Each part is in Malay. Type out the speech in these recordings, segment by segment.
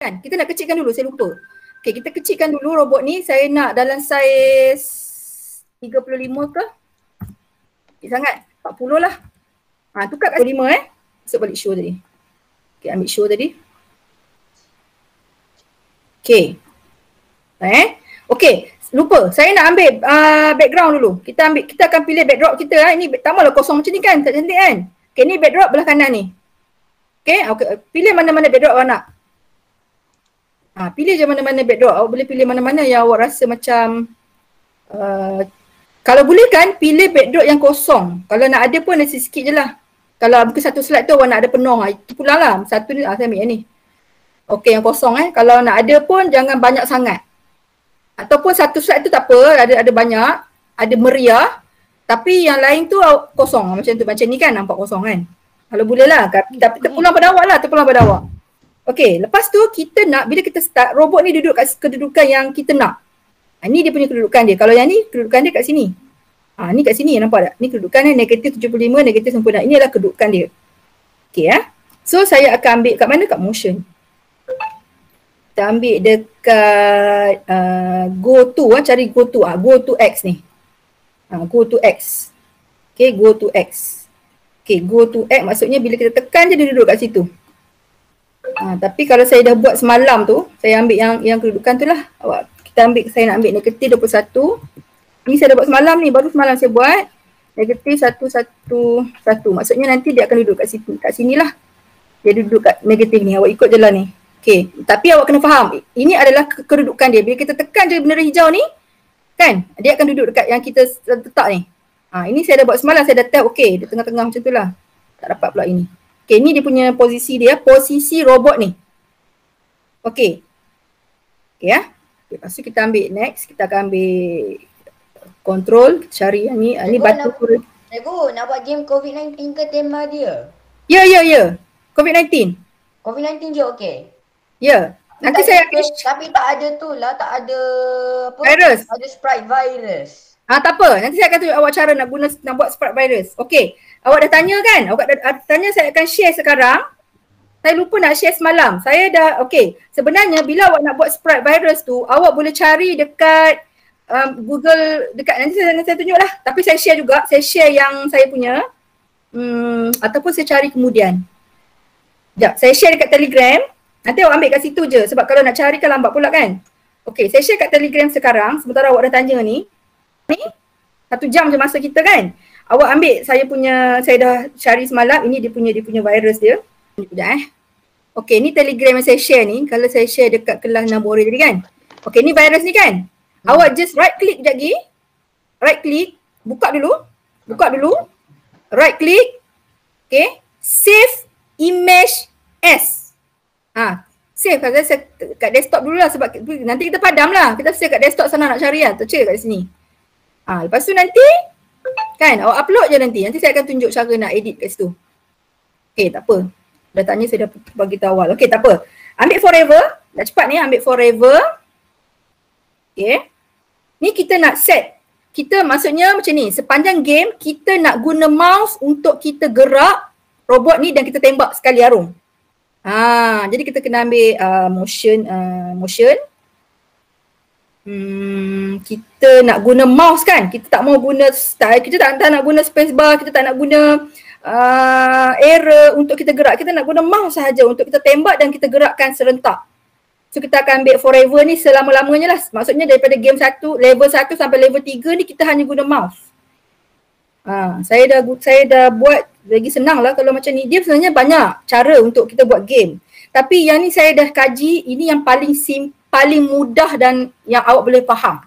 Kan? Kita nak kecilkan dulu, saya lupa. Okay, kita kecilkan dulu robot ni. Saya nak dalam saiz 35 ke? Sikit sangat. 40 lah. Tukar kat 35 Masuk balik show tadi. Okay, ambil show tadi. Okay. Okay, lupa. Saya nak ambil background dulu. Kita akan pilih backdrop kita. Ini tak maulah kosong macam ni kan. Tak cantik kan? Okay, ni backdrop belah kanan ni. Okay, pilih mana-mana backdrop awak nak. Pilih je mana-mana backdrop. Awak boleh pilih mana-mana yang awak rasa macam kalau boleh kan pilih backdrop yang kosong. Kalau nak ada pun nasi sikit je lah. Kalau mungkin satu slide tu awak nak ada penuh. Itu pula lah. Satu ni saya ambil yang ni. Okey, yang kosong Kalau nak ada pun jangan banyak sangat. Ataupun satu slide tu tak apa, ada banyak, ada meriah. Tapi yang lain tu kosong macam tu. Macam ni kan nampak kosong kan. Kalau boleh lah. Tapi terpulang pada awak lah, terpulang pada awak. Okey, lepas tu kita nak, bila kita start, robot ni duduk kat kedudukan yang kita nak. Ni dia punya kedudukan dia. Kalau yang ni, kedudukan dia kat sini. Ni kat sini, nampak tak? Ni kedudukan dia negatif 75, negatif sempurna. Ini adalah kedudukan dia. Okey So saya akan ambil kat mana? Kat motion. Kita ambil dekat go to, cari go to. Go to X ni. Go to X. Okay, go to X. Okay, go to X maksudnya bila kita tekan je dia duduk kat situ. Tapi kalau saya dah buat semalam tu, saya ambil yang kedudukan tu lah. Saya nak ambil negatif 21. Ni saya dah buat semalam ni, baru semalam saya buat. Negatif 111. Maksudnya nanti dia akan duduk kat sini lah. Dia duduk kat negatif ni, awak ikut je lah ni. Okay, tapi awak kena faham, ini adalah kedudukan dia. Bila kita tekan je bendera hijau ni, kan, dia akan duduk dekat yang kita letak ni. Ini saya dah buat semalam, saya dah tap okey, di tengah-tengah macam tu lah. Tak dapat pula ini. Okay, ni dia punya posisi dia, posisi robot ni. Okay. Okay lepas tu kita ambil next, kita akan ambil control, cari yang ni. Ni batu. Cikgu, nak buat game COVID-19 ke tema dia? Ya. COVID-19. COVID-19 je okey? Ya. Nanti saya akan... Tapi tak ada tu lah, tak ada apa? Virus. Ada sprite virus. Tak apa. Nanti saya akan tunjuk awak cara nak buat sprite virus. Okey. Awak dah tanya kan? Awak dah tanya, saya akan share sekarang. Saya lupa nak share semalam. Saya dah, okey. Sebenarnya bila awak nak buat sprite virus tu, awak boleh cari dekat Google, nanti saya tunjuk lah. Tapi saya share juga, saya share yang saya punya. Ataupun saya cari kemudian. Sekejap, saya share dekat Telegram. Nanti awak ambil kat situ je. Sebab kalau nak cari kan lambat pula kan. Okey, saya share kat Telegram sekarang. Sementara awak dah tanya ni. Ni, 1 jam je masa kita kan. Awak ambil saya dah cari semalam. Ini dia punya virus dia. Sekejap Okey, ni Telegram yang saya share ni. Kalau saya share dekat kelas Nabore tadi kan. Okey, ni virus ni kan. Awak just right click sekejap lagi. Right click. Buka dulu. Right click. Okay. Save image as. Save kat desktop dulu lah sebab nanti kita padam lah. Kita save kat desktop sana nak cari lah. Tercik kat sini. Lepas tu nanti kan awak upload je nanti. Nanti saya akan tunjuk cara nak edit kat situ. Okay, tak apa. Dah tanya saya dah bagi tahu awal. Okay, tak apa. Ambil forever. Dah cepat ni ambil forever. Okay. Ni kita nak set. Kita maksudnya macam ni. Sepanjang game kita nak guna mouse untuk kita gerak robot ni dan kita tembak sekali arung. Jadi kita kena ambil motion. Kita nak guna mouse kan. Kita tak mau guna kita tak nak guna spacebar, kita tak nak guna arrow untuk kita gerak. Kita nak guna mouse sahaja untuk kita tembak dan kita gerakkan serentak. So kita akan ambil forever ni selama-lamanya lah. Maksudnya daripada game 1, level 1 sampai level 3 ni kita hanya guna mouse. Saya dah buat lagi senang lah kalau macam ni. Dia sebenarnya banyak cara untuk kita buat game. Tapi yang ni saya dah kaji, ini yang paling mudah dan yang awak boleh faham.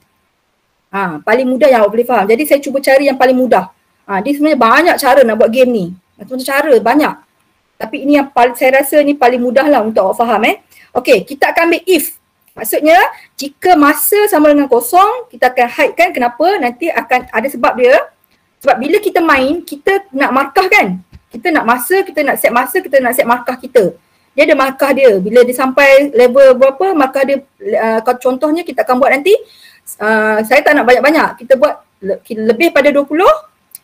Paling mudah yang awak boleh faham. Jadi saya cuba cari yang paling mudah. Dia sebenarnya banyak cara nak buat game ni. Macam-macam cara, banyak. Tapi ini yang saya rasa ni paling mudah lah untuk awak faham Okey, kita akan ambil if. Maksudnya jika masa sama dengan kosong, kita akan hide kan. Kenapa? Nanti akan ada sebab dia. Sebab bila kita main, kita nak markah kan. Kita nak masa, kita nak set markah kita. Dia ada markah dia. Bila dia sampai level berapa, markah dia, contohnya kita akan buat nanti. Saya tak nak banyak-banyak. Kita buat lebih pada 20,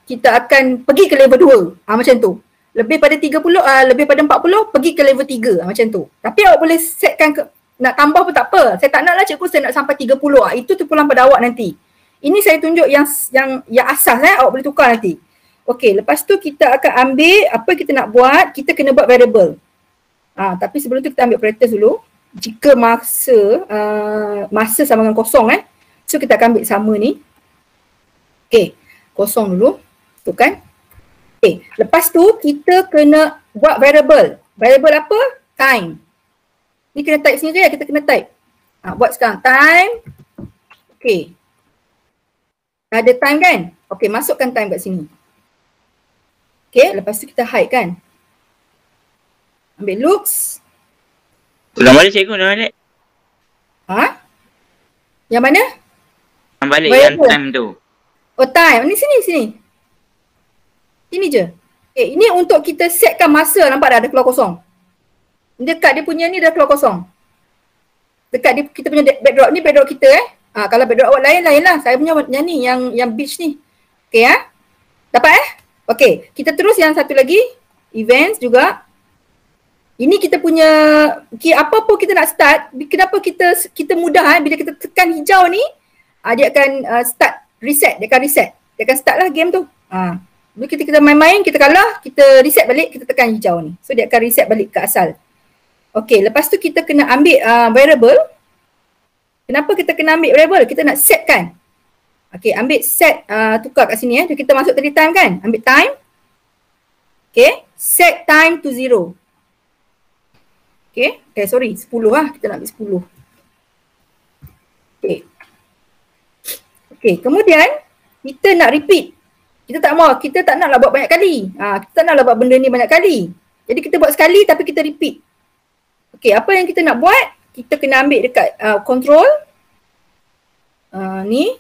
kita akan pergi ke level 2. Macam tu. Lebih pada 30, lebih pada 40, pergi ke level 3. Macam tu. Tapi awak boleh setkan nak tambah pun tak apa. Saya tak nak lah cikgu, saya nak sampai 30. Itu terpulang pada awak nanti. Ini saya tunjuk yang asas awak boleh tukar nanti. Okey, lepas tu kita akan ambil apa kita nak buat, kita kena buat variable. Tapi sebelum tu kita ambil operators dulu. Jika masa sama dengan kosong so kita akan ambil sama ni. Okey, kosong dulu. Tu kan. Okey, lepas tu kita kena buat variable. Variable apa? Time. Ni kena type sendiri kita kena type. Buat sekarang time. Okey. Ada time kan? Okey, masukkan time kat sini. Okey, lepas tu kita hide kan. Ambil loops. Ulang balik cikgu, ulang balik. Yang mana? Ulang balik variable. Yang time tu. Oh, time. Ni sini. Sini je. Okay, ini untuk kita setkan masa. Nampak dah ada keluar kosong. Dekat dia punya ni dah keluar kosong. Dekat dia, kita punya backdrop ni backdrop kita kalau backdrop awak lain lah. Saya punya yang ni, yang beach ni. Okay Dapat Okay, kita terus yang satu lagi. Events juga. Ini kita punya, apa pun kita nak start. Kenapa kita mudah bila kita tekan hijau ni, dia akan start reset. Dia akan reset. Dia akan start lah game tu. Bila kita main-main, kita kalah, kita reset balik, kita tekan hijau ni. So dia akan reset balik ke asal. Okay, lepas tu kita kena ambil variable. Kenapa kita kena ambil variable? Kita nak set kan. Okay, ambil set, tukar kat sini kita masuk tadi time kan. Ambil time. Okay, set time to 0. Okay, sorry, 10 kita nak ambil 10. Okay, kemudian kita nak repeat. Kita tak nak lah buat banyak kali. Kita tak nak lah buat benda ni banyak kali. Jadi kita buat sekali tapi kita repeat. Okay, apa yang kita nak buat? Kita kena ambil dekat control. Ni.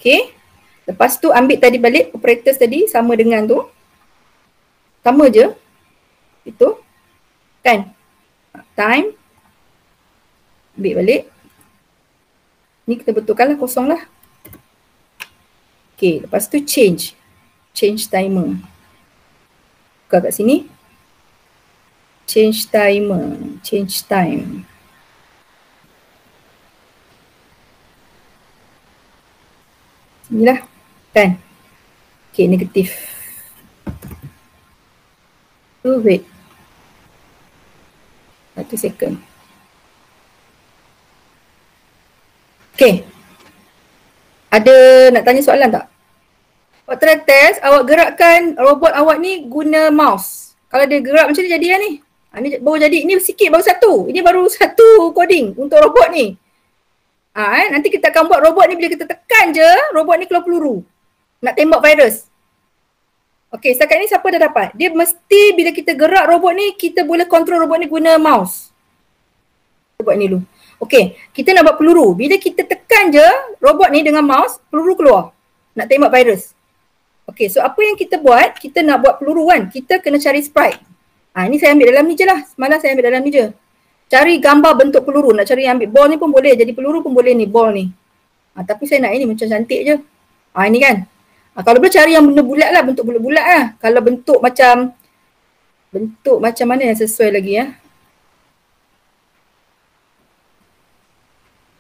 Okay. Lepas tu ambil tadi balik operators tadi sama dengan tu. Sama je. Itu. Kan? Time. Ambil balik. Ni kita betulkanlah kosong lah. Okay, lepas tu change. Change timer. Buka kat sini. Change timer. Change time. Inilah. Kan? Okay, negatif. Tu wait. 1 second. Okay. Ada nak tanya soalan tak? Waktu try test, awak gerakkan robot awak ni guna mouse. Kalau dia gerak macam ni jadi lah ni. Ni baru jadi, ni sikit baru satu. Ini baru satu coding untuk robot ni. Nanti kita akan buat robot ni bila kita tekan je, robot ni keluar peluru. Nak tembak virus. Okay, setakat ni siapa dah dapat? Dia mesti bila kita gerak robot ni, kita boleh kontrol robot ni guna mouse. Kita buat ni dulu. Okay, kita nak buat peluru. Bila kita tekan je robot ni dengan mouse, peluru keluar. Nak tembak virus. Okay, so apa yang kita buat? Kita nak buat peluru kan? Kita kena cari sprite. Ini saya ambil dalam ni je lah. Semalam saya ambil dalam ni je. Cari gambar bentuk peluru. Nak cari ambil ball ni pun boleh. Jadi peluru pun boleh ni, ball ni. Tapi saya nak ini macam cantik je. Ini kan. Kalau boleh cari yang benda bulat lah. Bentuk bulat-bulat lah. Kalau bentuk macam mana yang sesuai lagi ya.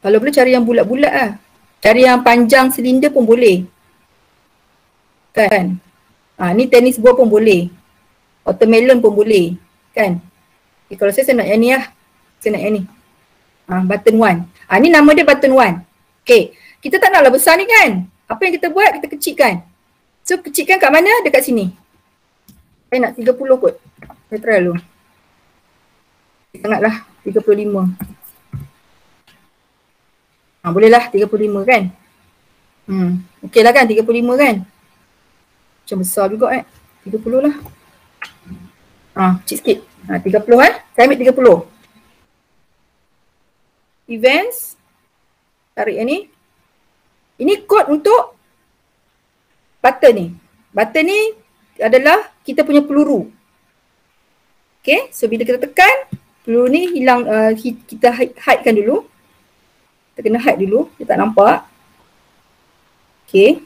Kalau boleh cari yang bulat-bulat lah. Cari yang panjang silinder pun boleh. Kan? Ni tenis ball pun boleh. Watermelon pun boleh. Kan? Kalau saya nak yang ni lah. Saya nak yang ni. Button 1. Ni nama dia button 1. Okay. Kita tak naklah besar ni kan? Apa yang kita buat? Kita kecilkan. So kecilkan kat mana? Dekat sini. Saya nak 30 kot. Saya try dulu. Sangatlah 35. Boleh lah 35 kan? Okey lah kan 35 kan? Macam besar juga 30 lah. Kecil sikit. 30 Saya ambil 30. Events. Tarik yang ni. Ini kod untuk button ni. Button ni adalah kita punya peluru. Okay. So bila kita tekan, peluru ni hilang, kita hidekan dulu. Kita kena hide dulu, dia tak nampak. Okay.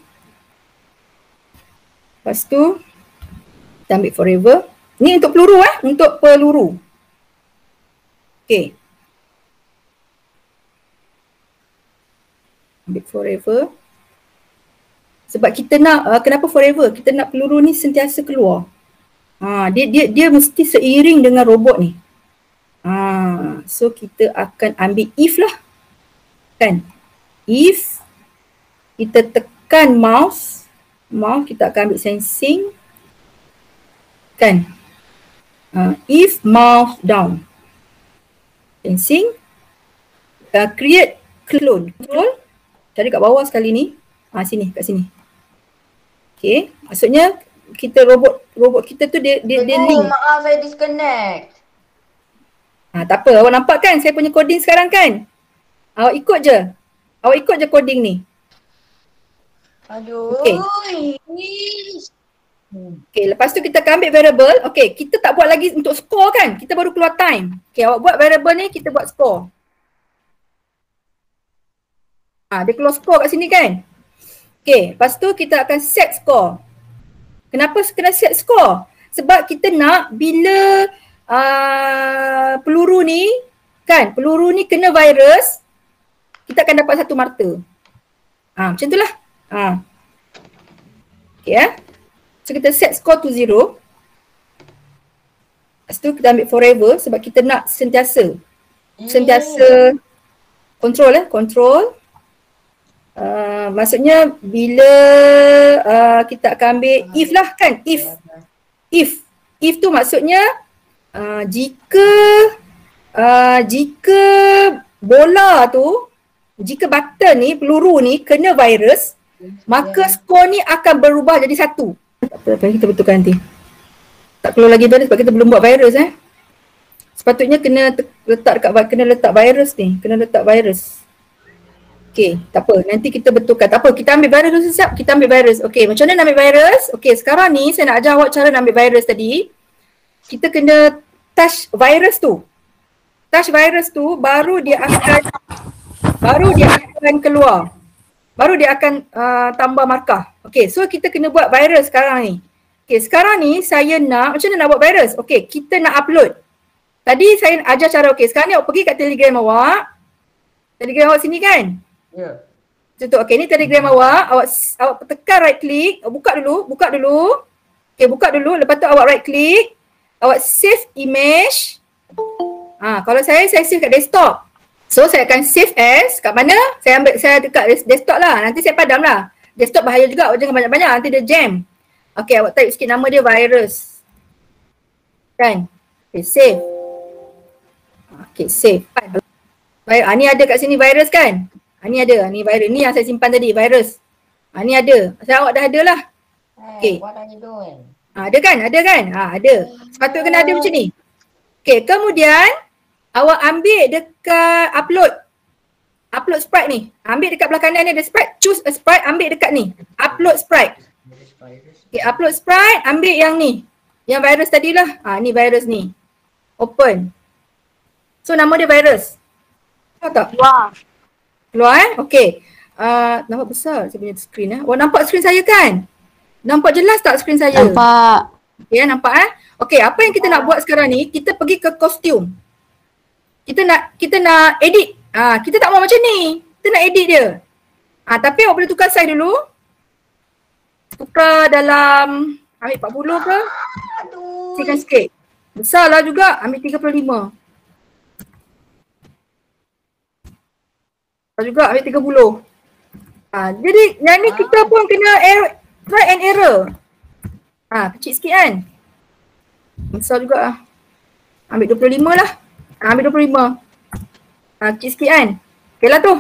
Lepas tu, kita ambil forever. Ni untuk peluru untuk peluru. Okay. Ambil forever. Sebab kita nak, kenapa forever? Kita nak peluru ni sentiasa keluar. Dia mesti seiring dengan robot ni. So kita akan ambil if lah. Kan? If kita tekan mouse kita akan ambil sensing. Kan? If mouse down. Sensing. Create clone. Cari kat bawah sekali ni. Sini, kat sini. Okay. Maksudnya kita robot kita tu dia link. Maaf, saya disconnect. Tak apa, awak nampak kan saya punya coding sekarang kan? Awak ikut je coding ni. Aduh. Okay, lepas tu kita akan ambil variable. Okay, kita tak buat lagi untuk score kan? Kita baru keluar time. Okay, awak buat variable ni, kita buat score. Dia keluar score kat sini kan? Okay, lepas tu kita akan set score. Kenapa kena set score? Sebab kita nak bila peluru ni kena virus, kita akan dapat 1 marta. Macam tu lah. Okay, so kita set score to 0. Lepas tu kita ambil forever sebab kita nak sentiasa control. Maksudnya bila kita akan ambil if lah kan, if tu maksudnya jika bola tu, jika button ni, peluru ni kena virus, maka skor ni akan berubah jadi 1. Tak apa, kita betulkan nanti. Tak perlu lagi virus sebab kita belum buat virus Sepatutnya kena letak virus ni, Okay, tak apa. Nanti kita betulkan. Tak apa, kita ambil virus dulu siap. Kita ambil virus. Okay, macam mana nak ambil virus? Okay, sekarang ni saya nak ajar awak cara nak ambil virus tadi. Kita kena touch virus tu. Touch virus tu baru dia akan keluar. Baru dia akan tambah markah. Okay, so kita kena buat virus sekarang ni. Okay, sekarang ni saya nak, macam mana nak buat virus? Okay, kita nak upload. Tadi saya ajar cara, okay, sekarang ni awak pergi kat Telegram awak. Telegram awak sini kan? Ya. Contoh, okay, ni Telegram awak tekan right click, buka dulu. Okay, buka dulu, lepas tu awak right click, awak save image. Kalau saya save kat desktop. So saya akan save as, kat mana? Saya dekat desktop lah, nanti saya padam lah. Desktop bahaya juga, awak jangan banyak-banyak, nanti dia jam. Okay, awak type sikit nama dia virus. Kan? Okay, save. Okay, save. Ni ada kat sini virus kan? Ni ada, ni virus. Ni yang saya simpan tadi, virus. Ni ada. Saya awak dah ada lah. Okay. What are you doing? Ada kan? Ada. Sepatutnya kena ada macam ni. Okay, kemudian awak ambil dekat upload sprite ni. Ambil dekat belah kanan ni ada sprite. Choose a sprite, ambil dekat ni. Upload sprite. Okay, upload sprite, ambil yang ni. Yang virus tadilah. Ni virus ni. Open. So nama dia virus. Tahu tak? Keluar Okay. Nampak besar saya punya screen Awak nampak screen saya kan? Nampak jelas tak screen saya? Nampak. Okay, nampak Okay, apa yang kita nak buat sekarang ni, kita pergi ke costume. Kita nak edit. Kita tak mau macam ni. Kita nak edit dia. Tapi awak boleh tukar size dulu. Tukar dalam, ambil 40 ke? Sikit sikit. Besar lah juga, ambil 35. Juga ambil 30. Jadi yang ni kita pun kena try and error. Kecil sikit kan. Besar juga lah. Ambil 25 lah. Ambil 25. Kecil sikit kan. Okay lah tu.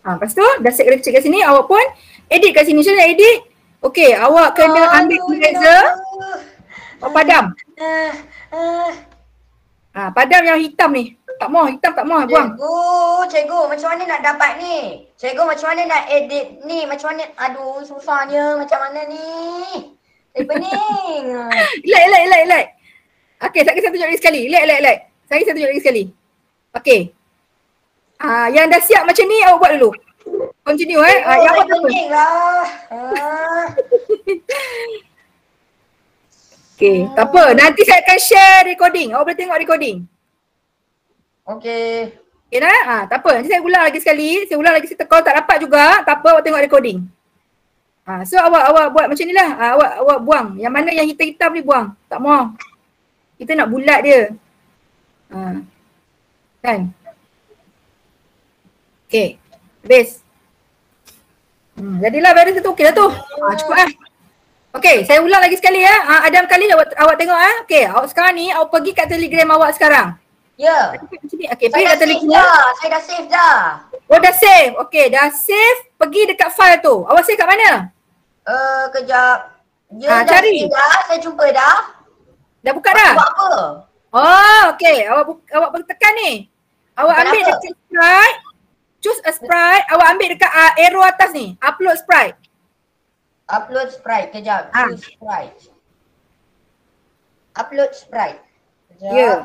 Lepas tu dah set kecil kat sini, awak pun edit kat sini. Macam mana edit? Okay, awak kena ambil eraser. Awak padam. Padam yang hitam ni. Tak mau, hitam tak mau, buang. Cikgu, macam mana nak dapat ni? Cikgu, macam mana nak edit ni? Macam mana? Aduh, susahnya. Macam mana ni? Pening. Like. Okay, saya tunjuk lagi sekali. Like. Saya tunjuk lagi sekali. Okay. Yang dah siap macam ni, awak buat dulu. Continue yang awak pening lah. Okay, tak apa. Nanti saya akan share recording. Awak boleh tengok recording. Okay. Okay dah? Tak apa. Nanti saya ulang lagi sekali. Kalau tak dapat juga, tak apa. apa, awak tengok recording. So awak buat macam ni lah. Awak buang. Yang mana yang hitam-hitam ni buang. Tak mau. Kita nak bulat dia. Kan? Okay. Habis. Jadilah virus tu okey dah tu. Cukup lah. Okay, saya ulang lagi sekali ya. Adam kali awak tengok Okay, awak sekarang ni awak pergi kat Telegram awak sekarang. Ya. Okay, pergi kat Telegram. Saya dah save dah. Oh, dah save. Okay, dah save. Pergi dekat file tu. Awak save kat mana? Kejap. Dah cari. save dah, saya jumpa dah. Dah buka dah? Buat apa? Oh, okay. Awak tekan ni. Awak Tekan ambil apa? dekat sprite. Choose a sprite. Awak ambil dekat arrow atas ni. Upload sprite. Upload sprite. Kejap. Choose sprite. Upload sprite. Kejap. Ya.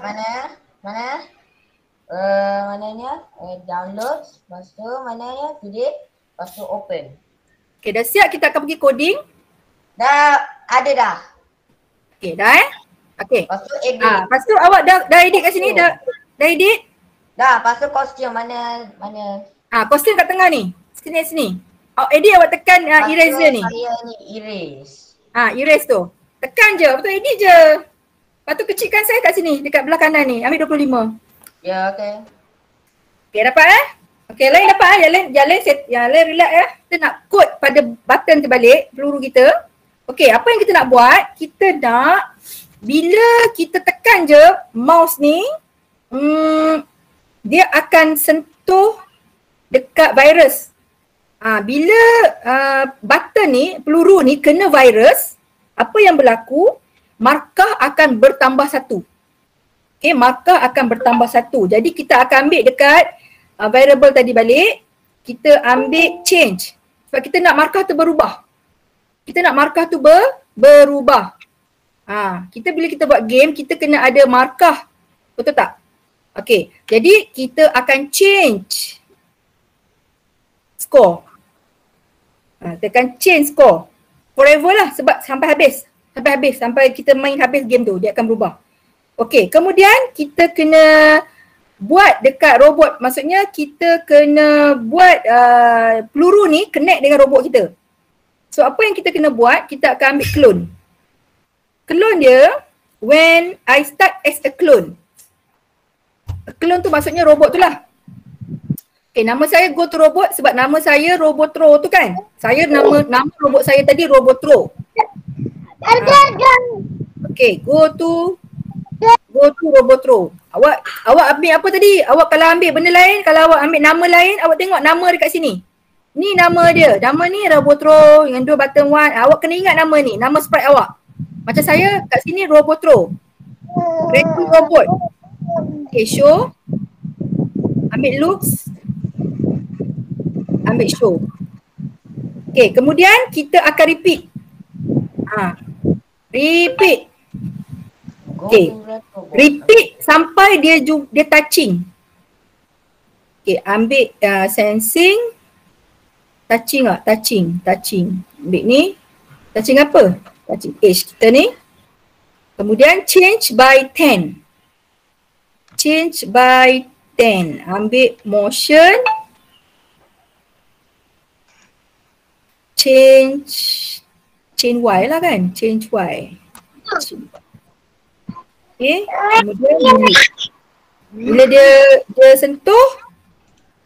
Mana? Mananya? Download. Lepas tu mananya? Pilih. Lepas tu open. Okay, dah siap kita akan pergi coding. Dah ada dah. Okay, dah Okay. Lepas tu edit. Lepas tu awak dah edit kat sini? Dah edit? Dah, lepas tu kostum mana? Kostum kat tengah ni. Sini. Awak edit, awak tekan eraser ni. Saya ni erase. Erase tu. Tekan je, lepas tu edit je. Lepas tu kecilkan saya kat sini, dekat belah kanan ni. Ambil 25. Ya, okey. Okay, dapat Okay, lain dapat yang lain relax Kita nak kod pada button terbalik, peluru kita. Okay, apa yang kita nak buat? Kita nak, bila kita tekan je mouse ni, dia akan sentuh dekat virus. Bila button ni, peluru ni kena virus, apa yang berlaku? Markah akan bertambah 1. Okay, markah akan bertambah 1. Jadi kita akan ambil dekat variable tadi balik, kita ambil change. Sebab kita nak markah tu berubah. Berubah. Kita bila kita buat game, kita kena ada markah. Betul tak? Okay, jadi kita akan change score. Tekan change score. Forever lah sebab sampai habis. Sampai kita main habis game tu, dia akan berubah. Okay, kemudian kita kena buat dekat robot. Maksudnya kita kena buat peluru ni connect dengan robot kita. So apa yang kita kena buat, kita akan ambil clone. Clone dia, when I start as a clone. Clone tu maksudnya robot tu lah. Okay, nama saya go to robot sebab nama saya Robotro tu kan. Saya nama robot saya tadi Robotro. Okay, go to Robotro. Awak ambil apa tadi? Awak kalau ambil benda lain, kalau awak ambil nama lain, awak tengok nama dekat sini. Ni nama dia. Nama ni Robotro dengan 2 button 1. Awak kena ingat nama ni, nama sprite awak. Macam saya kat sini Robotro. Create robot. Okay, show. Ambil looks. Ambil show. Okay, kemudian kita akan repeat. Repeat. Okay, repeat sampai dia touching. Okay, ambil sensing. Touching. Ambil ni. Touching apa? Touching edge kita ni. Kemudian change by 10. Ambil motion. Change Y lah kan? Change Y. Okay, kemudian bila dia sentuh,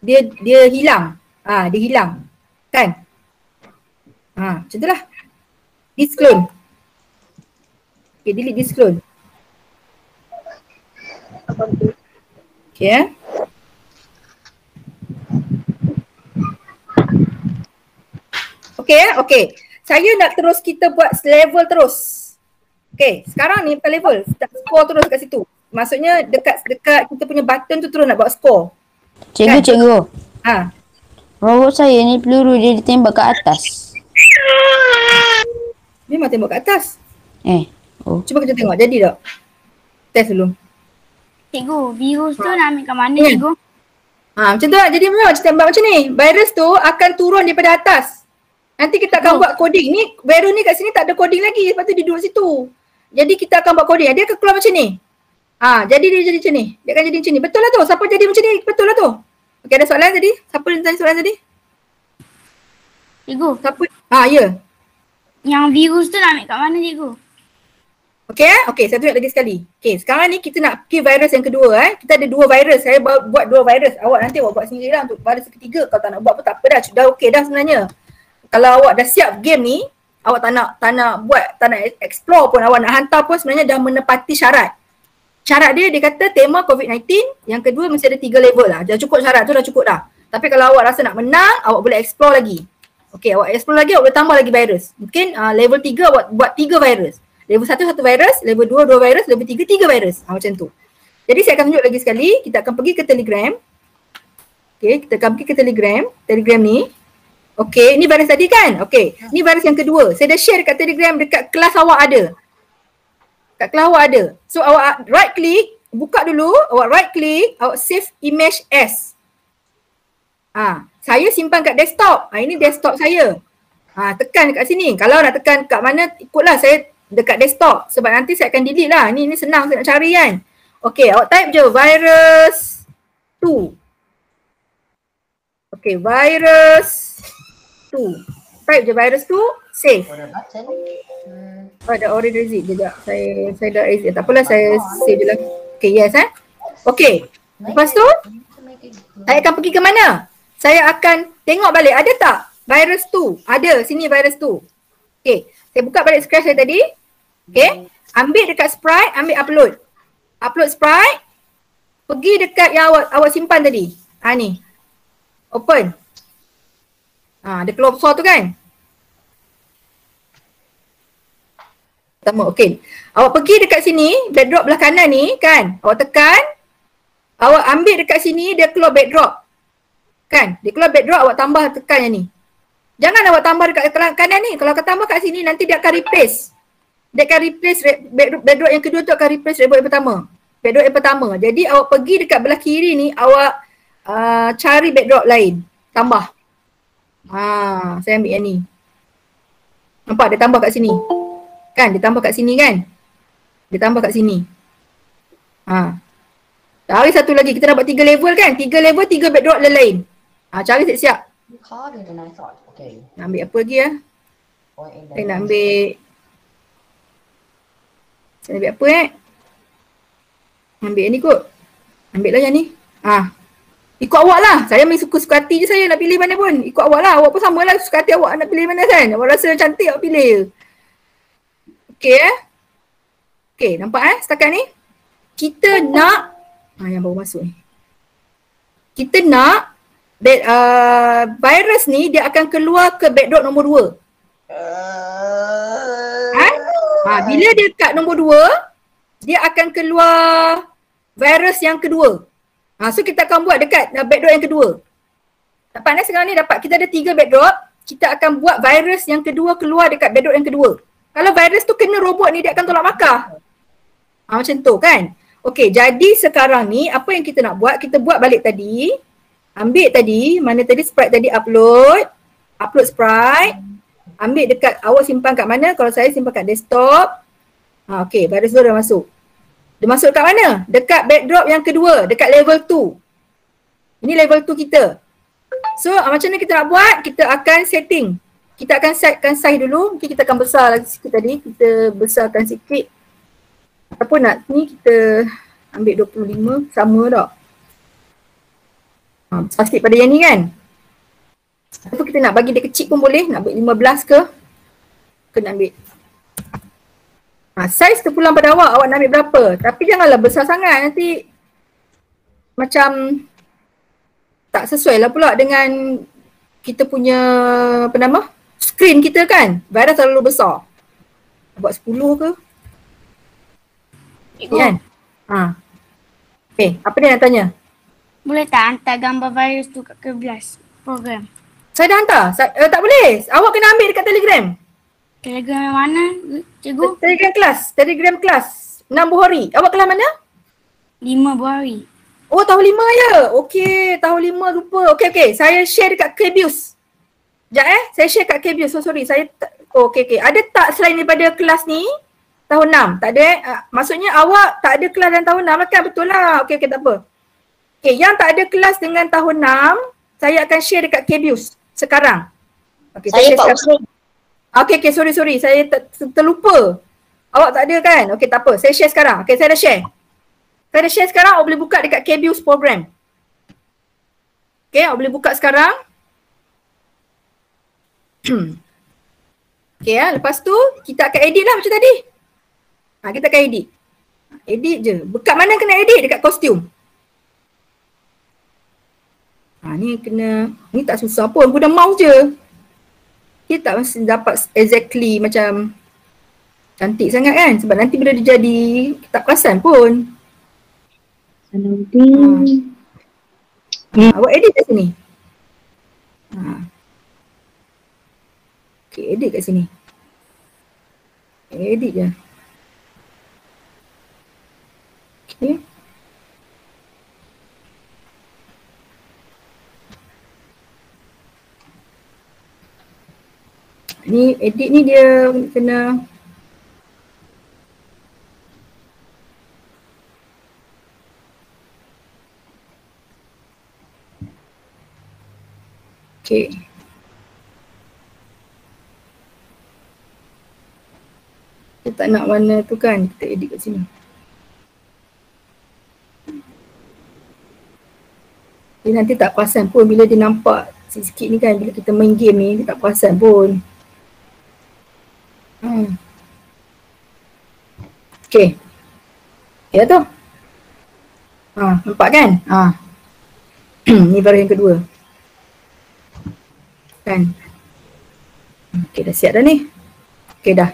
dia hilang. Dia hilang. Kan? Macam tu lah. Disclone. Okay, delete disclone. Okay. Okay. Saya nak terus kita buat level terus. Okay, sekarang ni bukan level. Score terus kat situ. Maksudnya dekat kita punya button tu terus nak buat score. Cikgu. Robot saya ni peluru dia ditembak ke atas. Memang tembak kat atas. Oh. Cuba kita tengok jadi tak? Test dulu. Cikgu, virus tu nak ambil kat mana cikgu? Macam tu lah. Jadi memang tembak macam ni. Virus tu akan turun daripada atas. Nanti kita akan buat coding. Ni virus ni kat sini tak ada coding lagi. Lepas tu dia duduk situ. Jadi kita akan buat coding. Dia akan keluar macam ni. Jadi dia jadi macam ni. Dia akan jadi macam ni. Betul lah tu. Siapa jadi macam ni? Betul lah tu. Okay, ada soalan tadi? Siapa yang tanya soalan tadi? Cikgu, Siapa? Ya. yang virus tu nak ambil kat mana cikgu? Okey, saya tunjuk lagi sekali. Okey, sekarang ni kita nak pergi virus yang kedua Kita ada 2 virus. Saya buat 2 virus. Awak nanti awak buat sendiri lah untuk virus ketiga. Kalau tak nak buat pun tak apa dah. Dah okey dah sebenarnya. Kalau awak dah siap game ni, awak tak nak explore pun, awak nak hantar pun sebenarnya dah menepati syarat. Syarat dia kata tema COVID-19, yang kedua mesti ada 3 level lah. Dah cukup syarat tu, dah cukup dah. Tapi kalau awak rasa nak menang, awak boleh explore lagi. Okey, awak explore lagi, awak boleh tambah lagi virus. Mungkin level 3 awak buat 3 virus. Level 1 virus, level 2 virus, level 3 virus. Macam tu. Jadi saya akan tunjuk lagi sekali, kita akan pergi ke Telegram. Okey, kita akan pergi ke Telegram ni. Okey, ni virus tadi kan? Okey, ni virus yang kedua. Saya dah share dekat Telegram, dekat kelas awak ada. Kat kelas awak ada. So awak right click, buka dulu, awak right click, awak save image as. Saya simpan kat desktop. Ini desktop saya. Tekan dekat sini. Kalau nak tekan kat mana, ikutlah saya dekat desktop. Sebab nanti saya akan delete lah. Ni senang saya nak cari kan. Okey, awak type je virus 2. Okey, virus 2. Type je virus 2, save. Ada already exit. Sekejap. Saya dah exit. Tak apalah, saya save je lah. Okey, yes Okey. Lepas tu, saya akan pergi ke mana? Saya akan tengok balik, ada tak virus 2? Ada, sini virus 2. Okey, saya buka balik scratch saya tadi. Okey, ambil dekat Sprite, ambil upload. Upload Sprite. Pergi dekat yang awak simpan tadi. Ni. Open. Dia keluar besar tu kan? Pertama, okey. Awak pergi dekat sini, backdrop belah kanan ni kan. Awak tekan. Awak ambil dekat sini, dia keluar backdrop. Kan? Dia keluar backdrop, awak tambah tekan yang ni. Jangan awak tambah dekat kanan ni. Kalau awak tambah kat sini, nanti dia akan replace. Dia akan replace backdrop yang kedua tu akan replace backdrop yang pertama. Backdrop yang pertama. Jadi awak pergi dekat belah kiri ni, awak cari backdrop lain. Tambah. Saya ambil yang ni. Nampak dia tambah kat sini. Kan? Dia tambah kat sini kan? Dia tambah kat sini. Cari satu lagi. Kita dapat 3 level kan? 3 level, 3 backdrop lain. Cari siap-siap. Nak ambil apa lagi Saya nak ambil apa Ambil yang ni kot. Ambil lah yang ni. Ikut awak lah. Saya main suka hati je saya nak pilih mana pun. Ikut awak lah. Awak pun sama lah suka hati awak nak pilih mana kan. Awak rasa cantik awak pilih je. Okey Okey, nampak setakat ni. Kita nak yang baru masuk ni. Kita nak virus ni dia akan keluar ke backdrop nombor 2. Bila dia kat nombor 2, dia akan keluar virus yang kedua. So kita akan buat dekat backdrop yang kedua. Dapat sekarang ni dapat kita ada 3 backdrop. Kita akan buat virus yang kedua keluar dekat backdrop yang kedua. Kalau virus tu kena robot ni, dia akan tolak markah. Macam tu kan. Okey, jadi sekarang ni apa yang kita nak buat, kita buat balik tadi. Ambil tadi, mana tadi sprite tadi upload sprite. Ambil dekat, awak simpan kat mana? Kalau saya simpan kat desktop. Okey, virus tu dah masuk. Dia masuk kat mana? Dekat backdrop yang kedua, dekat level 2. Ini level 2 kita. So macam mana kita nak buat? Kita akan setting. Kita akan setkan size dulu. Mungkin kita akan besar lagi sikit tadi. Kita besarkan sikit. Ataupun nak ni kita ambil 25. Sama tak? Besar sikit pada yang ni kan? Ataupun kita nak bagi dia kecil pun boleh. Nak ambil 15 ke? Kena ambil. Saiz terpulang pada awak. Awak nak ambil berapa? Tapi janganlah besar sangat. Nanti macam tak sesuai lah pula dengan kita punya apa nama? Screen kita kan. Virus terlalu besar. Buat 10 ke? Kan? Okay, apa dia nak tanya? Boleh tak hantar gambar virus tu kat kelas program? Saya dah hantar. Tak boleh. Awak kena ambil dekat Telegram. Telegram yang mana, cikgu? Telegram kelas. 6 Buhari. Awak kelas mana? 5 Buhari. Oh, tahun 5 ya? Okey, tahun 5 lupa. Okey. Saya share dekat Kbius. Sekejap saya share kat Kbius. Sorry. Saya okey. Ada tak selain daripada kelas ni? Tahun 6. Tak ada maksudnya awak tak ada kelas dalam tahun 6 lah kan? Betul lah. Okey, tak apa. Okey, yang tak ada kelas dengan tahun 6, saya akan share dekat Kbius sekarang. Okay, Saya Pak Usman. Okay, sorry. Saya terlupa. Awak tak ada kan? Okay, tak apa. Saya share sekarang. Okay, saya dah share. Sekarang. Awak boleh buka dekat KBUS program. Okay, awak boleh buka sekarang. Okay, lepas tu kita akan edit lah macam tadi. Kita akan edit. Edit je. Dekat mana kena edit? Dekat kostum. Ni tak susah pun. Guna mouse je. Kita tak mesti dapat exactly macam cantik sangat kan. Sebab nanti bila dia jadi, kita tak perasan pun. Awak edit kat sini. Okay, edit kat sini. Edit je. Okay. Ni edit ni dia kena okay. Kita tak nak warna tu kan, kita edit kat sini. Dia nanti tak perasan pun bila dia nampak sikit ni kan, bila kita main game ni dia tak perasan pun. Okay. Ya tu. Nampak kan? Ni baru yang kedua. Kan? Okay, dah siap dah ni. Okay, dah.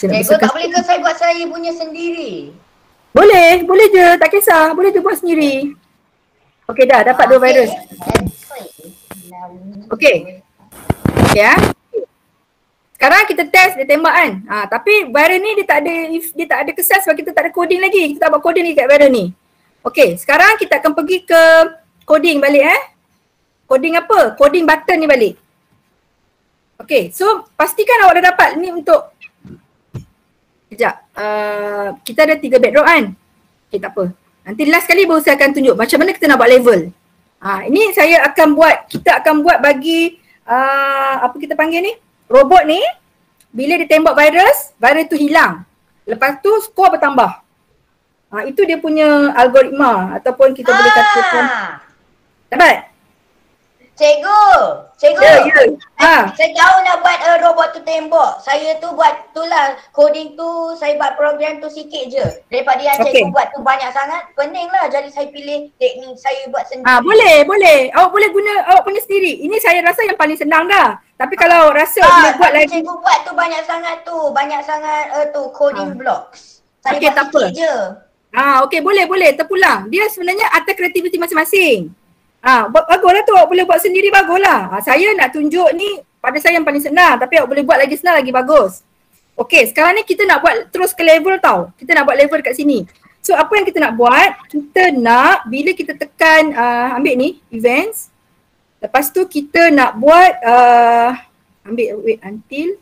Cikgu tak boleh ke saya buat saya punya sendiri? Boleh je. Tak kisah. Boleh je buat sendiri. Okay, dah. Dapat 2 virus. Okay. Ya. Sekarang kita test dia tembak kan. Tapi virus ni dia tak ada kesan sebab kita tak ada coding lagi. Kita tak buat coding lagi kat virus ni. Okay, sekarang kita akan pergi ke coding balik Coding apa? Coding button ni balik. Okay, so pastikan awak dah dapat ni untuk sekejap. Kita ada 3 backdrop kan. Okay, tak apa. Nanti last kali baru saya akan tunjuk macam mana kita nak buat level. Ini kita akan buat bagi apa kita panggil ni? Robot ni, bila dia tembak virus tu hilang. Lepas tu skor bertambah. Itu dia punya algoritma ataupun kita boleh katakan. Dapat? Cikgu. Saya tahu nak buat robot tu tembak. Saya tu buat tu lah coding tu, saya buat program tu sikit je. Daripada yang cikgu buat tu banyak sangat, pening lah. Jadi saya pilih teknik saya buat sendiri. Boleh. Awak boleh guna awak punya sendiri. Ini saya rasa yang paling senang dah. Tapi kalau rasa boleh buat lagi. Cikgu buat tu banyak sangat coding blocks. Saya buat sikit je. Okay, boleh. Terpulang. Dia sebenarnya atas kreativiti masing-masing. Baguslah tu, awak boleh buat sendiri, baguslah. Saya nak tunjuk ni pada saya yang paling senang, tapi awak boleh buat lagi senang, lagi bagus. Okay, sekarang ni kita nak buat terus ke level tau. Kita nak buat level dekat sini. So apa yang kita nak buat, kita nak bila kita tekan ambil ni, events. Lepas tu kita nak buat, ambil wait until.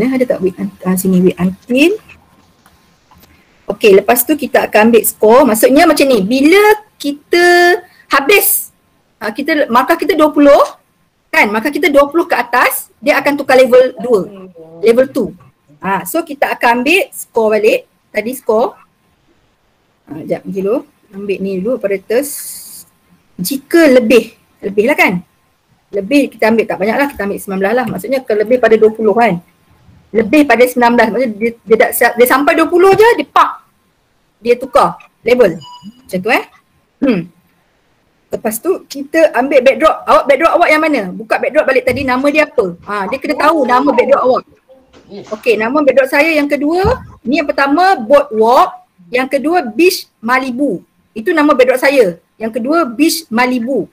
Ada tak wait until? Sini wait until. Okay, lepas tu kita akan ambil skor. Maksudnya macam ni, bila kita habis, markah kita 20 kan, markah kita 20 ke atas, dia akan tukar level 2, level 2. So kita akan ambil skor balik, tadi skor. Sekejap dulu, ambil ni dulu apparatus. Jika lebih lah kan, lebih kita ambil tak banyak lah, kita ambil 19 lah, maksudnya lebih pada 20 kan. Lebih pada 19, maksudnya dia sampai 20 je, dia tukar level. Macam tu Lepas tu kita ambil backdrop. Backdrop awak yang mana? Buka backdrop balik tadi, nama dia apa? Dia kena tahu nama backdrop awak. Okey, nama backdrop saya yang kedua, ni yang pertama Boardwalk, yang kedua Beach Malibu. Itu nama backdrop saya. Yang kedua Beach Malibu.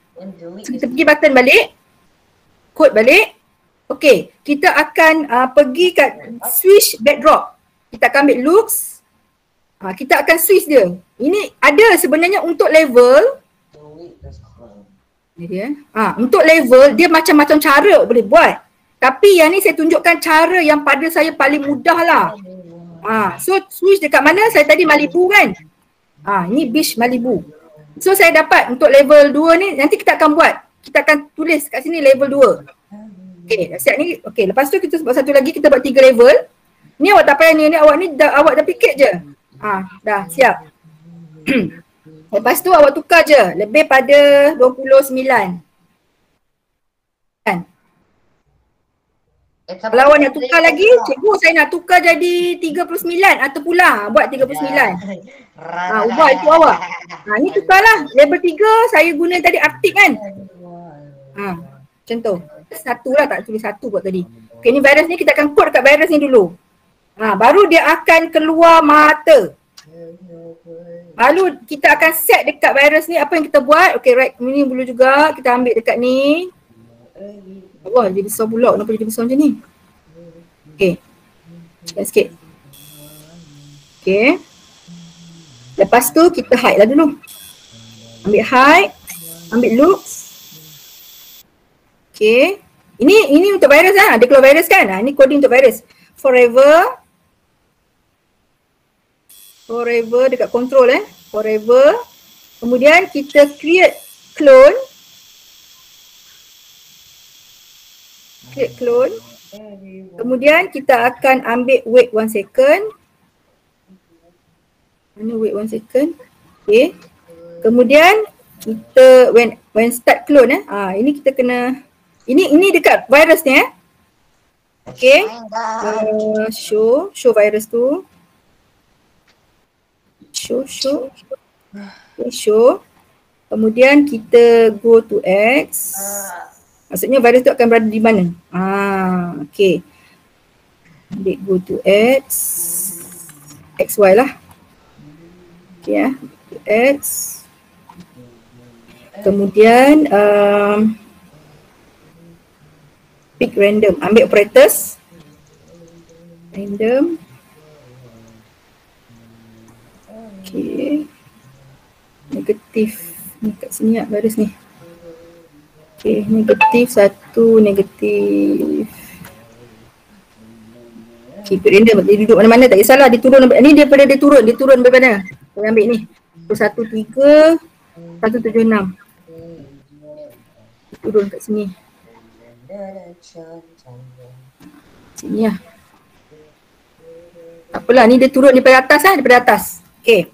So, kita pergi button balik. Code balik. Okey, kita akan pergi kat switch backdrop. Kita akan ambil looks. Kita akan switch dia. Ini ada sebenarnya untuk level. Ini dia. Untuk level dia macam-macam cara boleh buat. Tapi yang ni saya tunjukkan cara yang pada saya paling mudah lah. So switch dekat mana? Saya tadi Malibu kan? Ini Beach Malibu. So saya dapat untuk level 2 ni nanti kita akan buat. kita akan tulis kat sini level 2. Okay, siap ni. Okay, lepas tu kita buat satu lagi, kita buat 3 level. Ni awak tak payah ni awak dah fikir je. Dah siap. Lepas tu awak tukar je lebih pada 29. Kan? Kalau awak nak tukar lagi, cikgu saya nak tukar jadi 39 atau pula buat 39. Ubah itu awak. Ni tukarlah. Level 3 saya guna tadi artik kan. Macam tu. Satu lah, tak tulis satu buat tadi. Okay, ni virus ni kita akan kod kat virus ni dulu. Baru dia akan keluar mata. Lalu kita akan set dekat virus ni apa yang kita buat. Okay, right, ni dulu juga kita ambil dekat ni. Allah, dia besar pula. Kenapa jadi besar macam ni? Okay. Sikit. Okay. Lepas tu kita hide lah dulu. Ambil hide. Ambil loops. Okay. Ini untuk virus lah. Dia keluar virus kan? Ini coding untuk virus. Forever dekat control Forever. Kemudian kita create clone. Kemudian kita akan ambil wait 1 second. Mana wait 1 second? Okay. Kemudian kita when start clone ini kita kena ini dekat virus ni Okay. Show virus tu. Show. Okay, show. Kemudian kita go to X. Maksudnya virus tu akan berada di mana? Okay. Ambil go to X. XY lah. Okay X. Kemudian pick random. Ambil operators. Random. Okay. Negatif. Ni kat sini lah virus ni. Okay, negatif 1, negatif. Okay, pick random. Dia duduk mana-mana tak kisahlah. Dia turun. Ni daripada dia turun dari mana? Saya ambil ni. 1, 3, 176. Turun kat sini. Sini lah. Tak apalah, ni dia turun daripada atas daripada atas. Okay.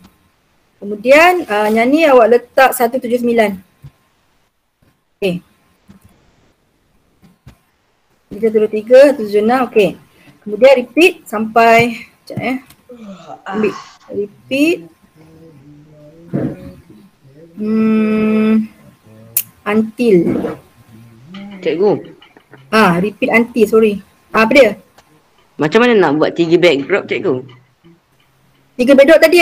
Kemudian yang ni awak letak 179. Okay. Kita turun 3, 176, okay. Kemudian repeat sampai, sekejap ambil repeat. Until. Cikgu. Repeat until, sorry. Apa dia? Macam mana nak buat 3 backdrop cikgu? 3 backdrop tadi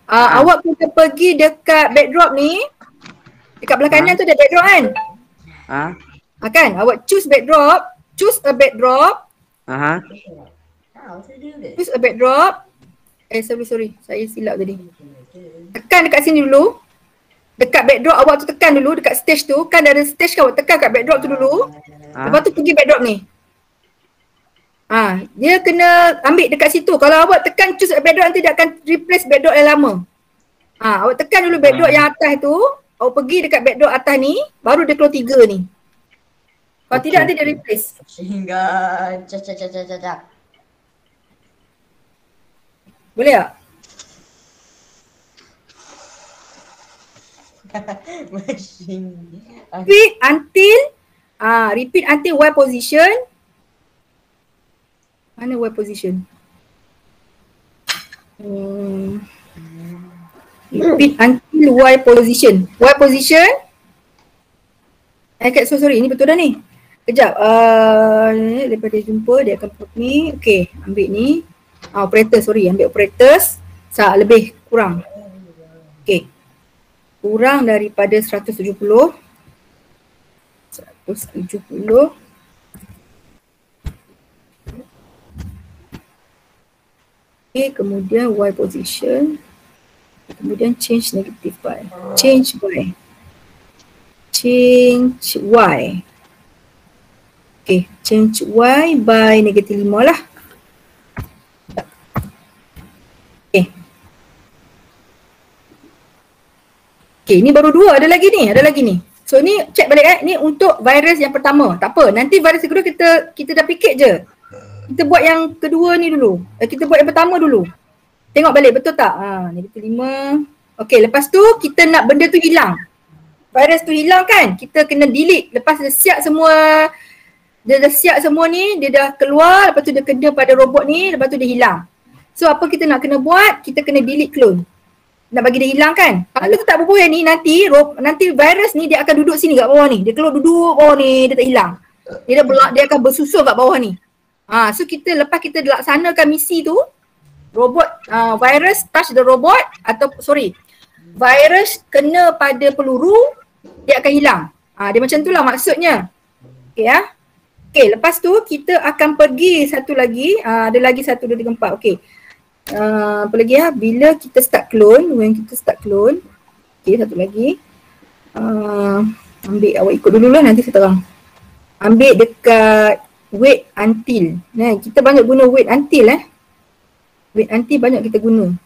awak kena pergi dekat backdrop ni. Dekat belah kanan tu ada backdrop kan? Kan? Awak choose backdrop. Choose a backdrop. Choose a backdrop. Sorry. Saya silap tadi. Tekan dekat sini dulu. Dekat backdrop awak tu tekan dulu. Dekat stage tu. Kan ada stage kan, awak tekan kat backdrop tu dulu. Lepas tu pergi backdrop ni. Dia kena ambil dekat situ. Kalau awak tekan choose a backdrop, nanti dia akan replace backdrop yang lama. Awak tekan dulu backdrop yang atas tu. Awak pergi dekat backdrop atas ni. Baru dia keluar 3 ni. Kalau tidak nanti dia replace. Sehingga Boleh tak? Repeat until Y position. Mana Y position? Repeat until Y position. Y position. Sorry, ini betul dah ni. Kejap. Daripada jumpa dia akan put ni. Okay, ambil ni. Operator, sorry. Ambil operators. Lebih kurang. Okay. Kurang daripada 170. 170. Okay, kemudian Y position. Kemudian change negative Y. Change Y. Change Y. Okay, change Y by negative 5 lah. Okay. Okay, ni baru 2. Ada lagi ni. So ni check balik ni untuk virus yang pertama. Tak apa, nanti virus kedua kita dah fikir je. Kita buat yang kedua ni dulu. Kita buat yang pertama dulu. Tengok balik betul tak? -5. Okey, lepas tu kita nak benda tu hilang. Virus tu hilang kan? Kita kena delete. Lepas dia siap semua, dia dah siap semua ni, dia dah keluar, lepas tu dia kena pada robot ni, lepas tu dia hilang. So apa kita nak kena buat? Kita kena delete clone. Nak bagi dia hilang kan? Kalau kita tak berbual ni, nanti virus ni dia akan duduk sini kat bawah ni. Dia keluar duduk bawah ni, dia tak hilang. Dia akan bersusul kat bawah ni. So lepas kita laksanakan misi tu, robot virus touch the robot virus kena pada peluru, dia akan hilang. Dia macam tu lah maksudnya. Okay ya. Okay, lepas tu kita akan pergi satu lagi, ada lagi 1, 2, 3, 4. Okay. Apa lagi ya? Bila kita start clone, okay, satu lagi. Ambil, awak ikut dulu lah, nanti saya terang. Ambil dekat wait until. Kita banyak guna wait until Wait until banyak kita guna.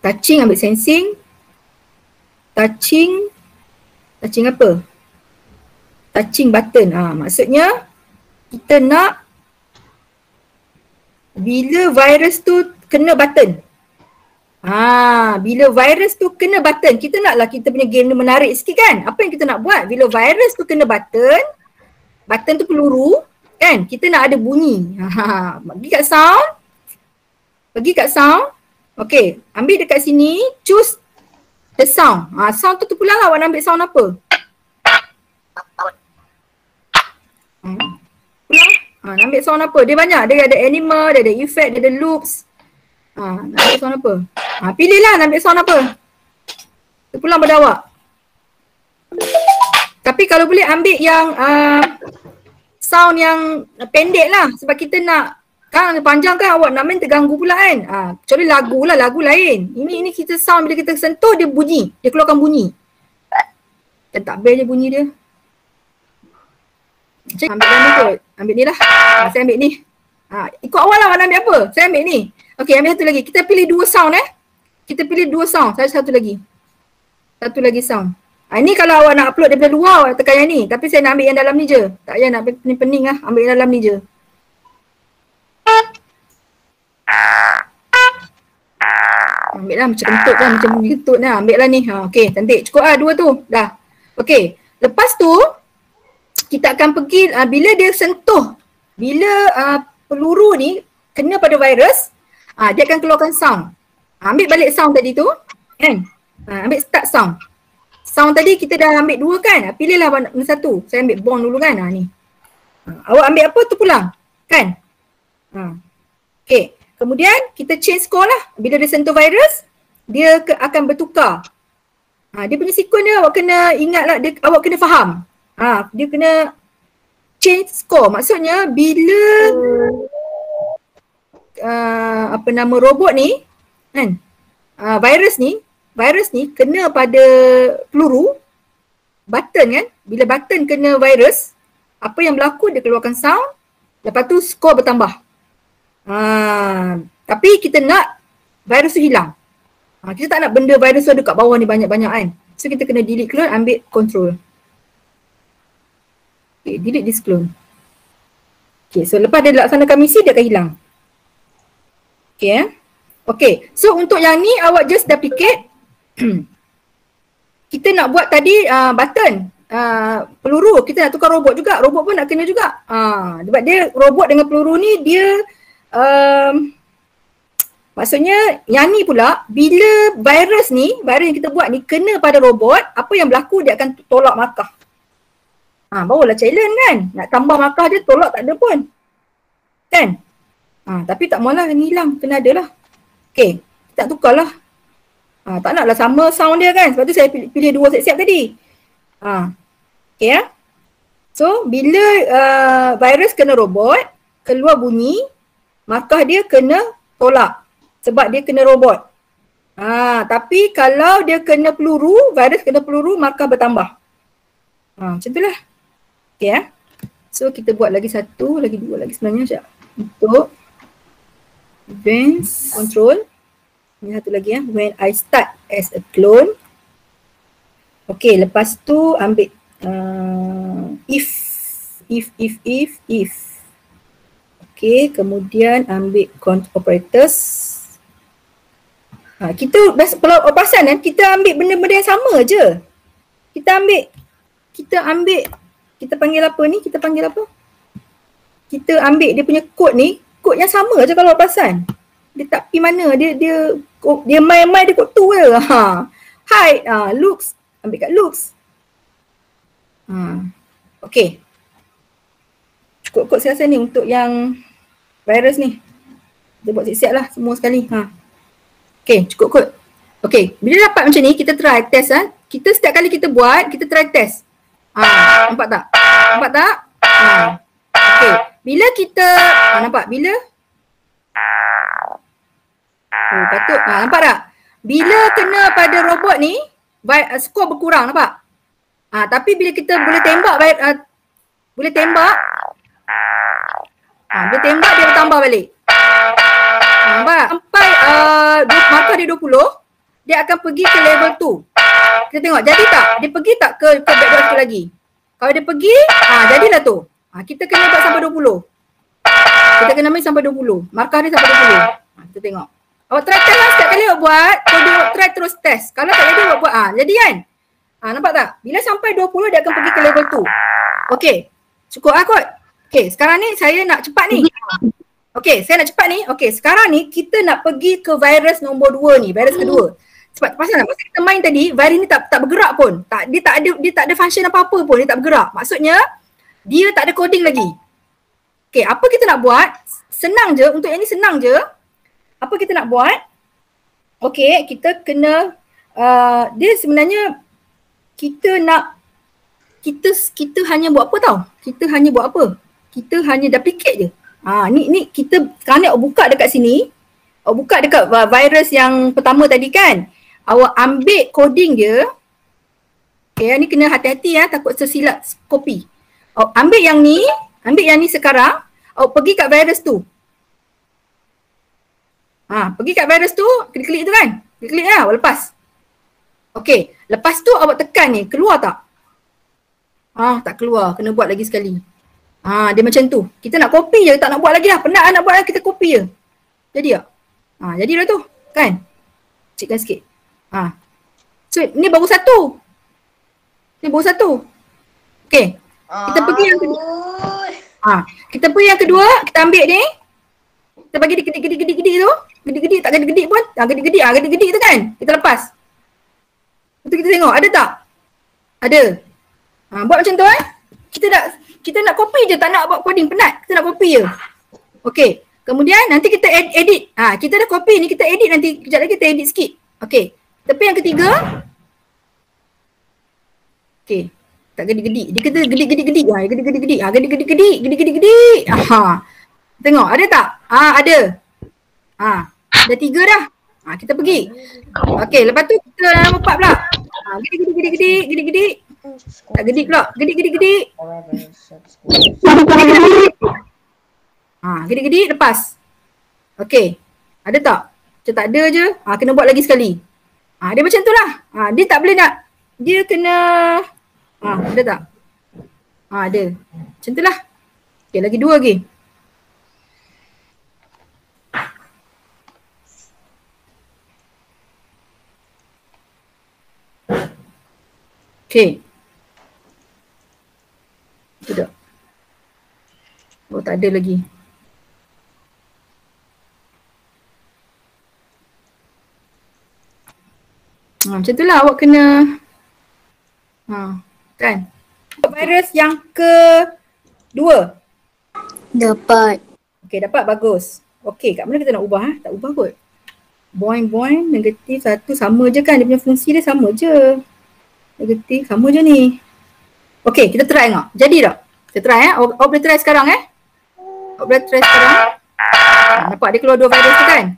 Touching, ambil sensing. Touching apa? Touching button. Maksudnya kita nak bila virus tu kena button. Bila virus tu kena button, kita naklah kita punya game ni menarik sikit kan? Apa yang kita nak buat? Bila virus tu kena button tu peluru kan? Kita nak ada bunyi. Pergi kat sound. Okay, ambil dekat sini, choose the sound. Sound tu pula lah awak nak ambil sound apa? Nak ambil sound apa? Dia banyak. Dia ada animal, dia ada effect, dia ada loops. Nak ambil sound apa? Pilihlah nak ambil sound apa. Terpulang pada awak. Tapi kalau boleh ambil yang sound yang pendek lah. Sebab kita nak, kan panjang kan awak nak main terganggu pula kan. Kecuali lagu lah, lagu lain. Ini kita sound bila kita sentuh dia bunyi. Dia keluarkan bunyi. Dan tak best je bunyi dia. Ambil yang ni kot. Ambil ni lah. Saya ambil ni. Ikut awal lah nak ambil apa. Saya ambil ni. Okay, ambil satu lagi. Kita pilih 2 sound Kita pilih 2 sound. Satu lagi. Satu lagi sound. Ini kalau awak nak upload daripada luar, awak tekan yang ni. Tapi saya nak ambil yang dalam ni je. Tak payah nak pening-pening lah. Ambil yang dalam ni je. Ambil lah macam kentut lah. Macam kentut lah. Ambil lah ni. Okay, cantik. Cukup lah 2 tu. Dah. Okay. Lepas tu, kita akan pergi, bila dia sentuh, bila peluru ni kena pada virus, dia akan keluarkan sound. Ambil balik sound tadi tu, kan? Ambil start sound. Sound tadi kita dah ambil 2 kan? Pilihlah mana 1. Saya ambil bond dulu kan? Ni. Awak ambil apa tu pulang, kan? Okay. Kemudian kita change score lah. Bila dia sentuh virus, dia akan bertukar. Dia punya sequence dia awak kena ingat lah, awak kena faham. Dia kena change score. Maksudnya bila robot ni kan, virus ni kena pada peluru button kan. Bila button kena virus, apa yang berlaku, dia keluarkan sound, lepas tu skor bertambah. Tapi kita nak virus tu hilang. Kita tak nak benda virus tu ada kat bawah ni banyak-banyak kan. So kita kena delete clone, ambil control. Okay, delete this clone. Okay, so lepas dia laksanakan misi, dia akan hilang. Okay, okay, so untuk yang ni awak just duplicate. Kita nak buat tadi button, peluru, kita nak tukar robot juga. Robot pun nak kena juga. Sebab dia robot dengan peluru ni dia maksudnya yang ni pula, bila virus yang kita buat ni kena pada robot, apa yang berlaku, dia akan tolak markah. Barulah challenge kan. Nak tambah markah dia tolak tak ada pun. Kan? Tapi tak maulah kena hilang. Kena ada lah. Okay. Kita nak tukar lah. Tak naklah sama sound dia kan. Sebab tu saya pilih 2 siap-siap tadi. Okay ya. So bila virus kena robot, keluar bunyi, markah dia kena tolak. Sebab dia kena robot. Tapi kalau dia kena peluru, virus kena peluru, markah bertambah. Macam tu lah. Okay ya. So kita buat lagi 1, lagi 2 lagi sebenarnya. Untuk advanced control. Ini satu lagi ya. When I start as a clone. Okey, lepas tu ambil if. Okey, kemudian ambil count operators. Kita kalau perasan kan, kita ambil benda-benda yang sama je. Kita panggil apa ni? Kita ambil dia punya kod ni, kod yang sama je kalau perasan. Dia tak pergi mana, dia main-main dia kod tu je. Height, looks, ambil kat looks. Okey. Cukup kod saya rasa ni untuk yang virus ni. Kita buat siap-siap lah semua sekali. Okey, cukup kod. Okey, bila dapat macam ni, kita try test Kita setiap kali kita buat, kita try test. Nampak tak? Okey, bila kita nampak bila patut nampak tak? Bila kena pada robot ni, skor berkurang, nampak? Tapi bila kita boleh tembak dia bertambah balik. Nampak? Sampai markah dia 20, dia akan pergi ke level 2. Kita tengok jadi tak? Dia pergi tak ke background tu lagi? Kalau dia pergi, jadilah tu. Kita kena buat sampai 20. Kita kena main sampai 20. Markah dia sampai 20. Kita tengok. Awak try test lah setiap kali awak buat, awak try terus test. Kalau tak jadi awak buat, jadi kan? Nampak tak? Bila sampai 20 dia akan pergi ke level 2. Okey. Cukup kot. Okey, sekarang ni saya nak cepat ni. Okey, saya nak cepat ni. Okey, sekarang ni kita nak pergi ke virus nombor 2 ni, virus kedua. Sebab pasal masa kita main tadi, virus ni tak bergerak pun. Dia tak ada function apa-apa pun, dia tak bergerak. Maksudnya dia tak ada coding lagi. Okey, apa kita nak buat? Senang je, untuk yang ni senang je. Apa kita nak buat? Okey, kita kena dia sebenarnya kita hanya buat apa tau? Kita hanya duplicate je. Ni kita sekarang ni awak buka dekat sini. Awak buka dekat virus yang pertama tadi kan. Awak ambil coding dia. Okay, ni kena hati-hati takut tersilap copy. Awak ambil yang ni sekarang. Awak pergi kat virus tu. Pergi kat virus tu, klik tu kan. Klik lah, awak lepas. Okay, lepas tu awak tekan ni, keluar tak? Tak keluar, kena buat lagi sekali. Dia macam tu. Kita nak copy je, tak nak buat lagi lah. Penat nak buat lah, kita copy je. Jadi tak? Jadi dah tu, kan? Cikkan sikit. So, ni baru satu. Okay. Kita pergi yang kedua. Kita pergi yang kedua, kita ambil ni. Kita bagi dia gedik-gedik tu. Gedik-gedik, tak gedik-gedik pun. Gedik-gedik, gedik-gedik tu kan? Kita lepas. Lepas tu kita tengok, ada tak? Ada. Buat macam tu kita nak copy je, tak nak buat coding, penat. Kita nak copy je. Okay. Kemudian nanti kita edit. Kita dah copy ni, kita edit nanti. Kejap lagi kita edit sikit. Okay. Tapi yang ketiga. Okay. Tak gedik-gedik. Dia kata gedik-gedik-gedik. Gedik-gedik-gedik. Gedik-gedik-gedik. Tengok, ada tak? Ada. Dah 3 dah. Kita pergi. Okay, lepas tu kita nombor 4 pula. Gedik-gedik-gedik. Tak gedik pula. Gedik-gedik-gedik. Gedik-gedik, lepas. Okay. Ada tak? Macam tak ada je. Kena buat lagi sekali. Dia macam tu lah. Dia tak boleh nak. Dia kena. Ada tak? Ada. Macam tu lah. Okay, lagi 2 lagi. Okay. Tidak. Tak ada lagi. Macam tu lah awak kena. Kan? Virus yang kedua. Dapat. Okay, dapat, bagus. Okay, kat mana kita nak ubah? Tak ubah kot. Boing, negatif 1 sama je kan? Dia punya fungsi dia sama je. Negatif, sama je ni. Okay, kita try tengok. Jadi tak? Kita try Awak boleh try sekarang Awak boleh try sekarang. Nampak dia keluar 2 virus tu kan?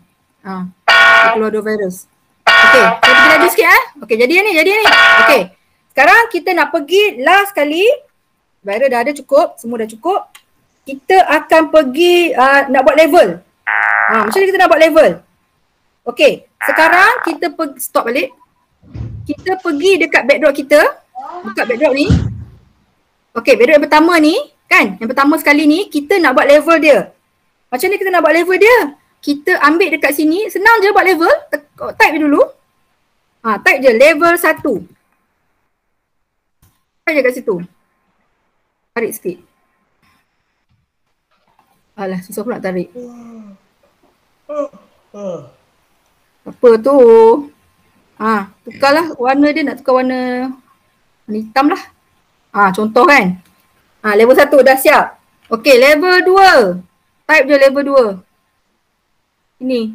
Dia keluar 2 virus. Okay, saya pergi laju sikit Okay, jadi ni. Okay. Sekarang kita nak pergi last kali. Virus dah ada cukup, semua dah cukup. Kita akan pergi nak buat level. Macam ni kita nak buat level. Okay, sekarang kita pergi stop balik. kita pergi dekat backdrop kita. Buka backdrop ni. Okay, backdrop yang pertama ni kan, yang pertama sekali ni kita nak buat level dia. Macam ni kita nak buat level dia? Kita ambil dekat sini, senang je buat level. Type dulu. Type je level 1. Type je kat situ. Tarik sikit. Alah, susah pula nak tarik. Apa tu? Tukarlah warna dia, nak tukar warna hitam lah. Contoh kan. Level 1 dah siap. Okay, level 2. Type je level 2. Ini.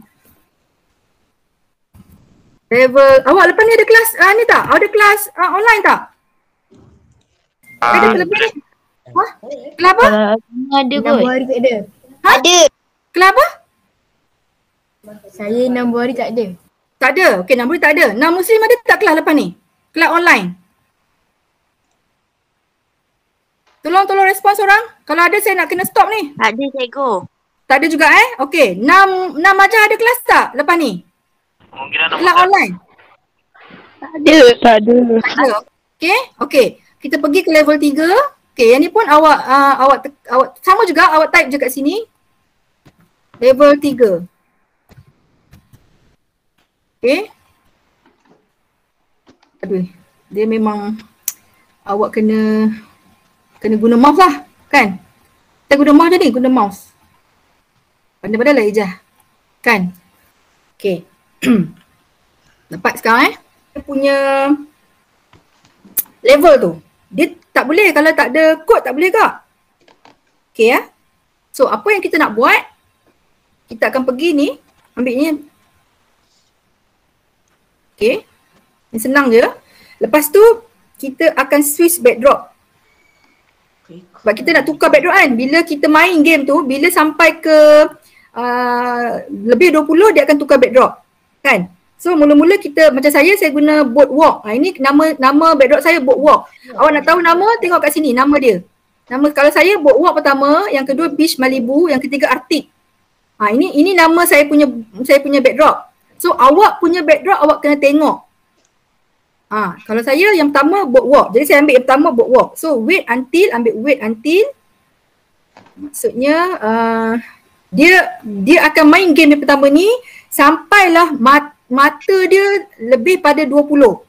Level, awak lepas ni ada kelas ni tak? Ada kelas online tak? Ada lebih? Kelas apa? Ada kot. 6 hari tak ada. Ada. Kelas apa? Saya 6 hari tak ada. Tak ada. Okay, 6 hari tak ada. 6 Muslim ada tak kelas lepas ni? Kelas online. Tolong respons orang. Kalau ada saya nak kena stop ni. Tak ada cikgu. Tak ada juga Okay. 6 ajar ada kelas tak lepas ni? Kelas online. Tak ada. Okay. Kita pergi ke level 3. Okay, yang ni pun awak sama juga, awak type je kat sini. Level 3. Okay. Aduh, dia memang awak kena guna mouse lah, kan? Kita guna mouse je ni, guna mouse. Pandai-pandai lah Ijah. Kan? Okay. Dapat sekarang dia punya level tu. Dia tak boleh, kalau tak ada kod tak boleh kak. Okay ya. So apa yang kita nak buat, kita akan pergi ni, ambil ni. Okay. Ini senang je. Lepas tu kita akan switch backdrop. Sebab kita nak tukar backdrop kan. Bila kita main game tu, bila sampai ke lebih 20 dia akan tukar backdrop. Kan? So mula-mula kita, macam saya guna boardwalk. Ini nama backdrop saya boardwalk. Awak nak tahu nama, tengok kat sini nama dia. Nama kalau saya boardwalk pertama, yang kedua Beach Malibu, yang ketiga Arctic. Ini nama saya punya backdrop. So awak punya backdrop awak kena tengok. Kalau saya yang pertama boardwalk. Jadi saya ambil yang pertama boardwalk. So wait until. Maksudnya dia akan main game yang pertama ni sampailah mata dia lebih pada 20.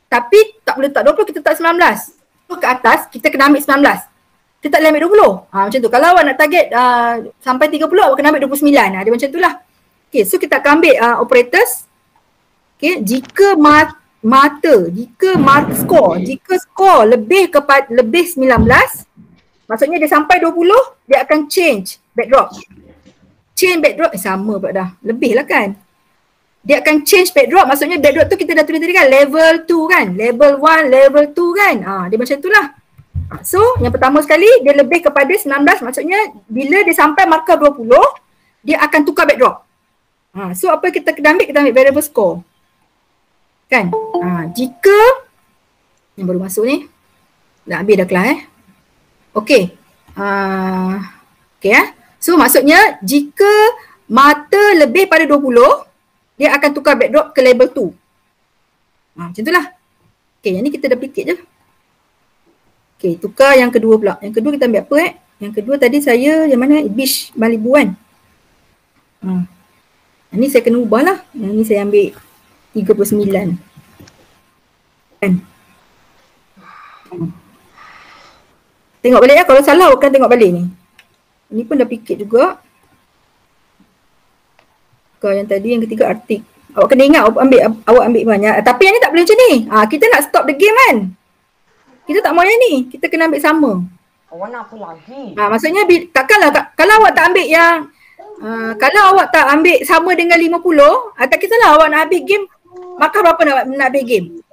Tapi tak boleh tak 20, kita tak 19. So ke atas kita kena ambil 19. Kita tak boleh ambil 20. Macam tu. Kalau awak nak target sampai 30, awak kena ambil 29. Dia macam tu lah. Okay, so kita akan ambil operators. Okay, jika jika skor lebih 19, maksudnya dia sampai 20, dia akan change backdrop. Change backdrop, sama pula dah. Lebih lah kan. Dia akan change backdrop, maksudnya backdrop tu kita dah tulis tadi kan, level 2 kan, level 1, level 2 kan. Dia macam tu lah. So yang pertama sekali dia lebih kepada 19, maksudnya bila dia sampai markah 20, dia akan tukar backdrop. So apa kita kena ambil? Kita ambil variable score. Kan? Jika yang baru masuk ni, dah ambil dah kelas Okay. Okay So maksudnya jika mata lebih pada 20, dia akan tukar backdrop ke level 2. Macam tu lah. Okay, yang ni kita duplicate je. Okay, tukar yang kedua pula. Yang kedua kita ambil apa Yang kedua tadi saya yang mana? Beach Malibu kan. Yang ni saya kena ubah lah. Yang ni saya ambil 39. Kan? Tengok balik kalau salah awak kena tengok balik ni. Ni pun dah pikir juga. Kalau yang tadi yang ketiga Arctic. Awak kena ingat awak ambil banyak. Tapi yang ni tak boleh macam ni. Kita nak stop the game kan. Kita tak mau yang ni. Kita kena ambil sama. Awak nak apa lagi? Maksudnya takkanlah kalau awak tak ambil yang kalau awak tak ambil sama dengan 50, tak kisahlah awak nak habis game, maka berapa nak habis game.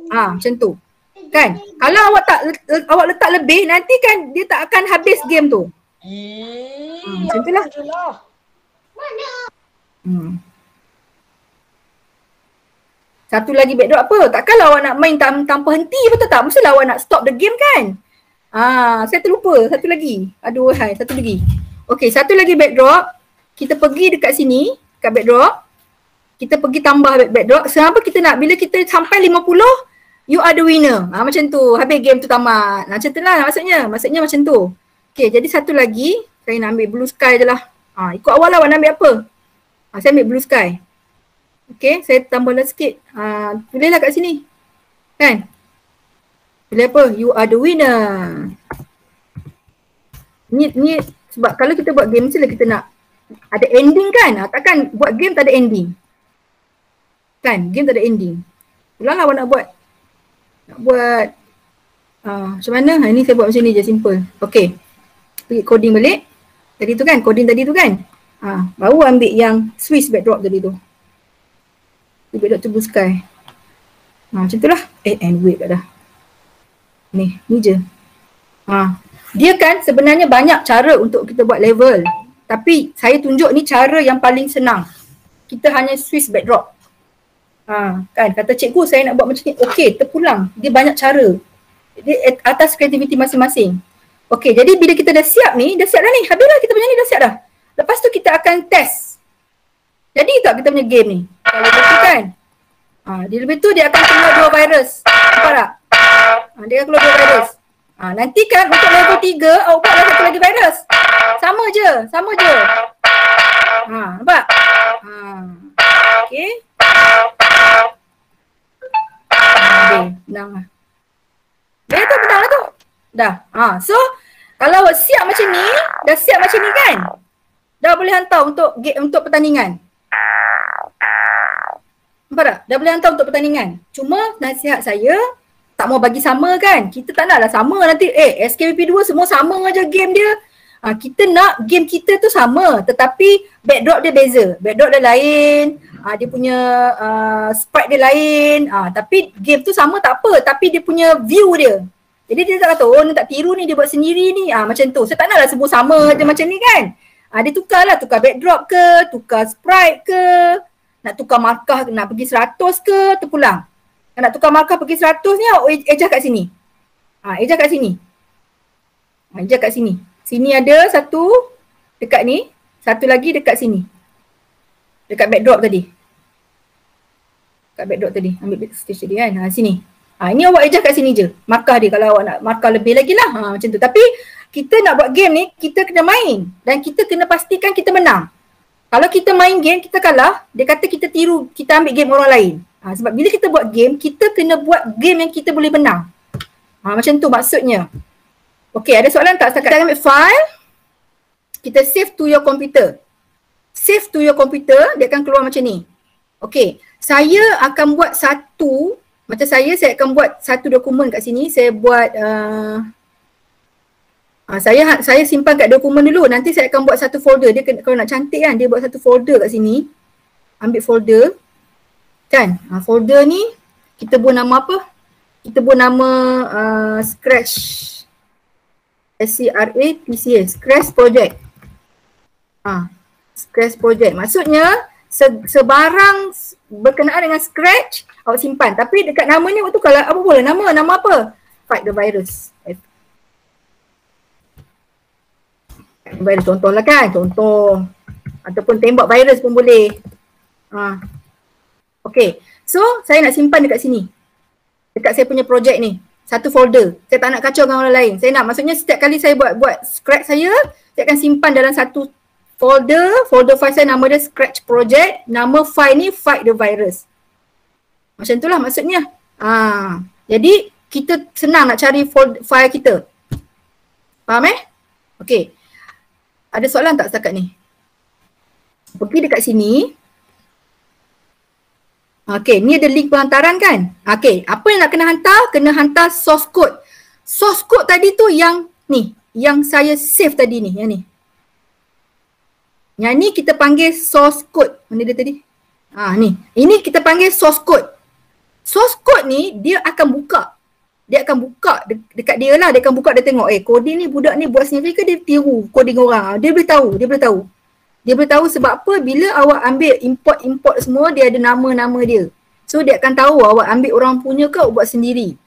Macam tu. Kan? Kalau awak letak lebih, nanti kan dia tak akan habis game tu. Macam tu lah. Satu lagi backdrop apa? Takkanlah awak nak main tanpa henti, betul tak? Mestilah awak nak stop the game kan? Saya terlupa. Satu lagi. Aduh, satu lagi. Okay, satu lagi backdrop. Kita pergi dekat sini, kat backdrop. kita pergi tambah backdrop. Kenapa kita nak, bila kita sampai 50, you are the winner. Macam tu, habis game tu tamat. Macam tu lah maksudnya macam tu. Okay, jadi satu lagi, saya nak ambil blue sky je lah. Ikut awal lah awak nak ambil apa. Saya ambil blue sky. Okay, saya tambah lah sikit. Tulislah kat sini. Kan? Tulis apa? You are the winner. Ni sebab kalau kita buat game mestilah kita nak ada ending kan? Takkan buat game tak ada ending. Kan? Game tak ada ending. Itulah awak nak buat. Macam mana? Ini saya buat macam ni je, simple. Okay. Pergi coding balik. Tadi tu kan? Coding tadi tu kan? Baru ambil yang Swiss backdrop tadi tu. Backdrop tu blue sky. Macam tu lah. And wait kat dah. Ni je. Dia kan sebenarnya banyak cara untuk kita buat level. Tapi saya tunjuk ni cara yang paling senang. Kita hanya Swiss backdrop. Kan kata cikgu saya nak buat macam ni. Okey, terpulang. Dia banyak cara. Dia atas kreativiti masing-masing. Okey, jadi bila kita dah siap ni, dah siap dah ni. Habislah kita punya ni, dah siap dah. Lepas tu kita akan test. Jadi tak kita punya game ni? Kalau betul kan? Dia lebih tu dia akan keluar 2 virus. Nampak tak? Dia akan keluar 2 virus. Nanti kan untuk level 3, awak buatlah satu lagi virus. Sama je. Nampak? Okey. Menang lah. Menang lah tu. Dah. So, kalau awak siap macam ni, dah siap macam ni kan? Dah boleh hantar untuk pertandingan. Nampak tak? Dah boleh hantar untuk pertandingan. Cuma nasihat saya, tak mau bagi sama kan? Kita tak naklah sama nanti. SKPP 2 semua sama aja game dia. Kita nak game kita tu sama, tetapi backdrop dia beza. Backdrop dia lain, dia punya sprite dia lain. Tapi game tu sama tak apa, tapi dia punya view dia. Jadi dia tak kata, ni tak tiru ni, dia buat sendiri ni. Macam tu. Saya tak naklah semua sama je macam ni kan? Dia tukar backdrop ke, tukar sprite ke, nak tukar markah, nak pergi 100 ke, terpulang. Nak tukar markah pergi 100 ni, ejah kat sini. Ejah kat sini. Ejah kat sini. Sini ada satu dekat ni, satu lagi dekat sini. Dekat backdrop tadi. Dekat backdrop tadi. Ambil stage tadi kan. Sini. Ini awak ejah kat sini je. Markah dia kalau awak nak markah lebih lagi lah. Macam tu. Tapi kita nak buat game ni, kita kena main. Dan kita kena pastikan kita menang. Kalau kita main game, kita kalah, dia kata kita tiru, kita ambil game orang lain. Sebab bila kita buat game, kita kena buat game yang kita boleh menang. Macam tu maksudnya. Okey, ada soalan tak? Kita ambil file, kita save to your computer. Save to your computer, dia akan keluar macam ni. Okey, saya akan buat satu, macam saya akan buat satu dokumen kat sini. Saya buat, saya simpan kat dokumen dulu. Nanti saya akan buat satu folder. Dia kalau nak cantik kan, dia buat satu folder kat sini. Ambil folder. Kan? Folder ni, kita buat nama apa? Kita buat nama Scratch. SCRATCH. Scratch Project. Scratch Project. Maksudnya, sebarang berkenaan dengan Scratch, awak simpan. Tapi dekat nama ni, waktu kalau apa boleh? Nama apa? Fight the virus. Virus contoh lah kan? Contoh. Ataupun tembak virus pun boleh. Okay. So, saya nak simpan dekat sini. Dekat saya punya projek ni. Satu folder. Saya tak nak kacau dengan orang lain. Saya nak, maksudnya setiap kali saya buat Scratch saya akan simpan dalam satu folder. Folder file saya nama dia Scratch Project. Nama file ni Fight the Virus. Macam itulah maksudnya. Jadi, kita senang nak cari file kita. Faham Okay. Ada soalan tak setakat ni? Pergi dekat sini. Okay, ni ada link penghantaran kan? Okay, apa yang nak kena hantar? Kena hantar source code. Source code tadi tu yang ni, yang saya save tadi ni, yang ni. Yang ni kita panggil source code. Mana dia tadi? Ni. Ini kita panggil source code. Source code ni dia akan buka. Dia akan buka dekat dia lah. Dia akan buka, dia tengok coding ni budak ni buat sendiri ke dia tiru coding orang. Dia boleh tahu, dia boleh tahu. Dia boleh tahu sebab apa? Bila awak ambil import semua, dia ada nama-nama dia. So dia akan tahu awak ambil orang punya ke awak buat sendiri.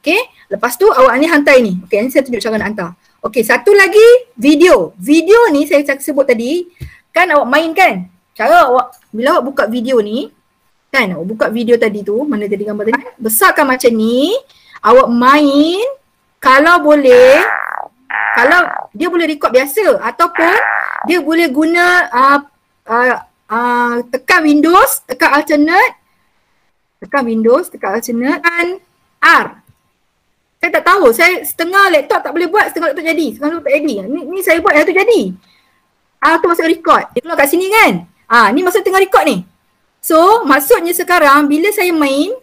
Okay. Lepas tu awak ni hantar ni. Okay, ni saya tunjuk cara nak hantar. Okay, satu lagi video. Video ni saya sebut tadi, kan awak main kan? Cara awak, bila awak buka video ni, kan awak buka video tadi tu, mana tadi gambar tadi, besarkan macam ni, awak main, kalau boleh, kalau dia boleh record biasa ataupun dia boleh guna tekan Windows, tekan alternate, dan R. Saya tak tahu, saya setengah laptop tak boleh buat, setengah laptop jadi, setengah laptop tak jadi. Ni saya buat yang tu jadi. Tu masuk record. Dia keluar kat sini kan. Ni masuk tengah record ni. So, maksudnya sekarang bila saya main,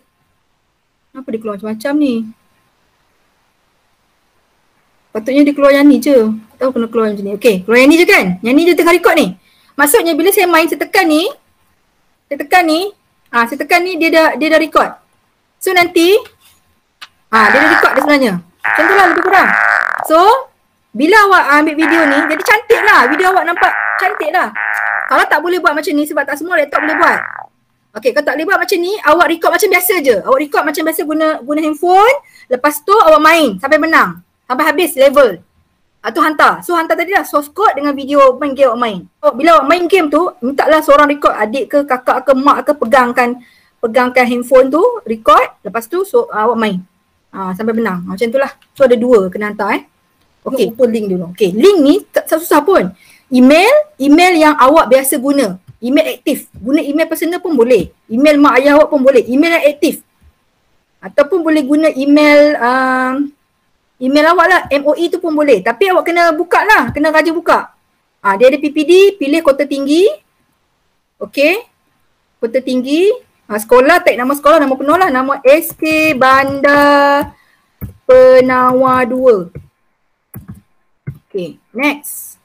kenapa dia keluar macam-macam ni? Patutnya dia keluar yang ni je. Tak tahu kena keluar macam ni. Okay, keluar yang ni je kan? Yang ni je tengah record ni. Maksudnya bila saya main, saya tekan ni, saya tekan ni, dia dah record. So nanti, dia dah record dia sebenarnya. Macam tu lah lebih kurang. So, bila awak ambil video ni, jadi cantik lah. Video awak nampak cantik lah. Kalau tak boleh buat macam ni, sebab tak semua laptop boleh buat. Okay, kalau tak boleh buat macam ni, awak record macam biasa je. Awak record macam biasa guna handphone. Lepas tu awak main sampai menang. Sampai habis level. Tu hantar. So hantar tadi lah source code dengan video main game awak main. So, bila awak main game tu, mintalah seorang record, adik ke kakak ke mak ke pegangkan handphone tu, record. Lepas tu awak main. Sampai menang. Macam tu lah. So ada 2 kena hantar Okay, pun link dulu. Okay, link ni tak susah pun. Email yang awak biasa guna. Email aktif. Guna email personal pun boleh. Email mak ayah awak pun boleh. Email yang aktif. Ataupun boleh guna email awak lah. MOE tu pun boleh. Tapi awak kena buka lah. Kena rajin buka. Dia ada PPD. Pilih kota tinggi. Okay. Kota tinggi. Sekolah. Tag nama sekolah. Nama penuh lah. Nama SK Bandar Penawar 2. Okay, next.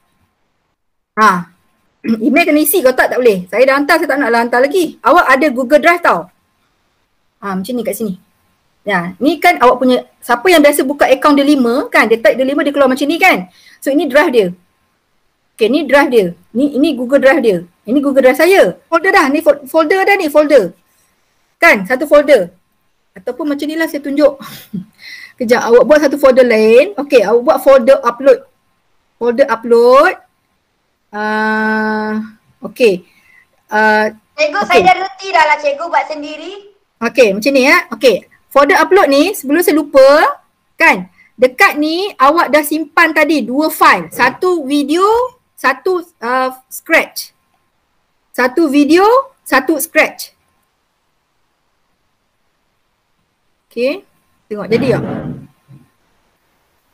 Email kena isi, kalau tak boleh. Saya dah hantar, saya tak naklah hantar lagi. Awak ada Google Drive tau. Macam ni kat sini. Ya, ni kan awak punya, siapa yang biasa buka akaun Delima kan, dia type Delima, dia keluar macam ni kan. So ini drive dia. Okay, ni drive dia. Ini Google Drive dia. Ini Google Drive saya. Folder dah, ni folder dah ni, folder. Kan, satu folder. Ataupun macam ni lah saya tunjuk. Kejap, awak buat satu folder lain. Okay, awak buat folder upload. Folder upload. Okay. Cikgu, saya dah reti dah lah cikgu buat sendiri. Okay, macam ni ya. Okay. Folder upload ni, sebelum saya lupa, kan, dekat ni awak dah simpan tadi 2 file. Satu video, satu scratch. Satu video, satu scratch. Okay. Tengok jadi tak?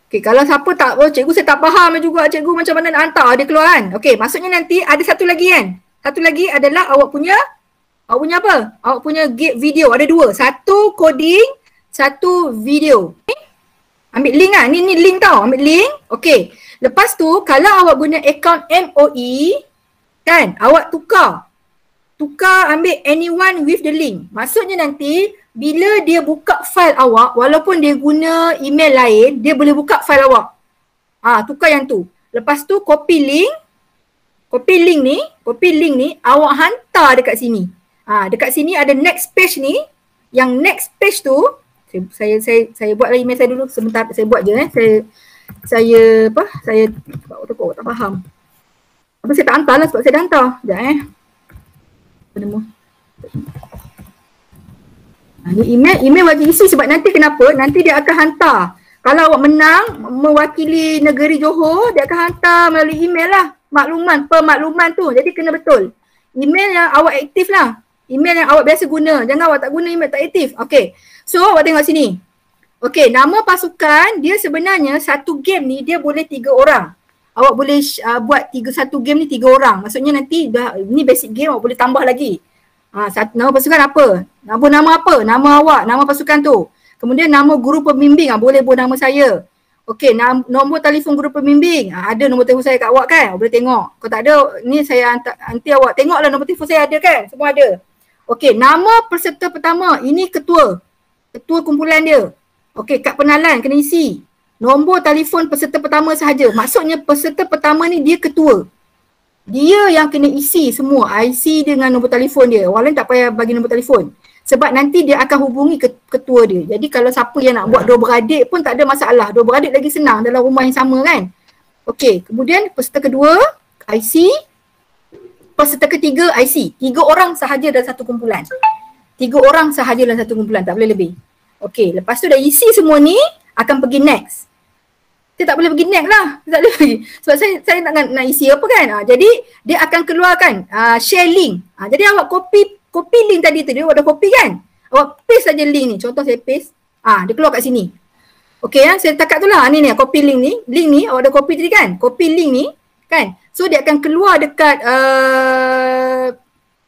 Okay, kalau siapa tak, cikgu saya tak faham juga cikgu macam mana nak hantar, dia keluar kan. Okay, maksudnya nanti ada satu lagi kan. Satu lagi adalah awak punya apa? Awak punya video, ada 2. Satu coding, satu video. Okay? Ambil link lah, ni link tau, ambil link. Okay, lepas tu kalau awak guna akaun MOE, kan, awak tukar ambil anyone with the link. Maksudnya nanti bila dia buka file awak, walaupun dia guna email lain, dia boleh buka file awak. Tukar yang tu. Lepas tu copy link ni awak hantar dekat sini. Dekat sini ada next page ni. Yang next page tu, saya buat lagi email saya dulu sebentar, saya buat je saya tak faham. Apa saya tak hantar lah sebab saya dah hantar. Sekejap ni email wajib isi sebab nanti kenapa? Nanti dia akan hantar. Kalau awak menang mewakili negeri Johor, dia akan hantar melalui email lah. Pemakluman tu. Jadi kena betul. Email yang awak aktif lah. Email yang awak biasa guna. Jangan awak tak guna email tak aktif. Okay. So awak tengok sini. Okay, nama pasukan dia sebenarnya satu game ni dia boleh 3 orang. Awak boleh buat satu game ni 3 orang. Maksudnya nanti ni basic game awak boleh tambah lagi. Nama pasukan apa? Nama apa? Nama awak, nama pasukan tu. Kemudian nama guru pembimbing, boleh buat nama saya. Okey, nombor telefon guru pembimbing. Ada nombor telefon saya kat awak kan? Awak boleh tengok. Kalau tak ada, ni saya nanti awak tengoklah nombor telefon saya ada kan? Semua ada. Okey, nama peserta pertama. Ini ketua. Ketua kumpulan dia. Okey, kad penalan kena isi. Nombor telefon peserta pertama sahaja. Maksudnya peserta pertama ni dia ketua. Dia yang kena isi semua IC dengan nombor telefon dia. Orang lain tak payah bagi nombor telefon. Sebab nanti dia akan hubungi ketua dia. Jadi kalau siapa yang nak buat 2 beradik pun tak ada masalah. 2 beradik lagi senang dalam rumah yang sama kan. Okey, kemudian peserta kedua, IC. peserta ketiga IC. 3 orang sahaja dalam satu kumpulan. 3 orang sahaja dalam satu kumpulan, tak boleh lebih. Okey, lepas tu dah isi semua ni, akan pergi next. Dia tak boleh pergi next lah. Dia tak boleh pergi. Sebab saya nak isi apa kan. Jadi dia akan keluarkan share link. Jadi awak copy link tadi tu, dia awak dah copy kan. Awak paste saja link ni. Contoh saya paste. Dia keluar kat sini. Okey saya takat tu lah. Ni copy link ni. Link ni awak dah copy tadi kan. Copy link ni kan. So dia akan keluar dekat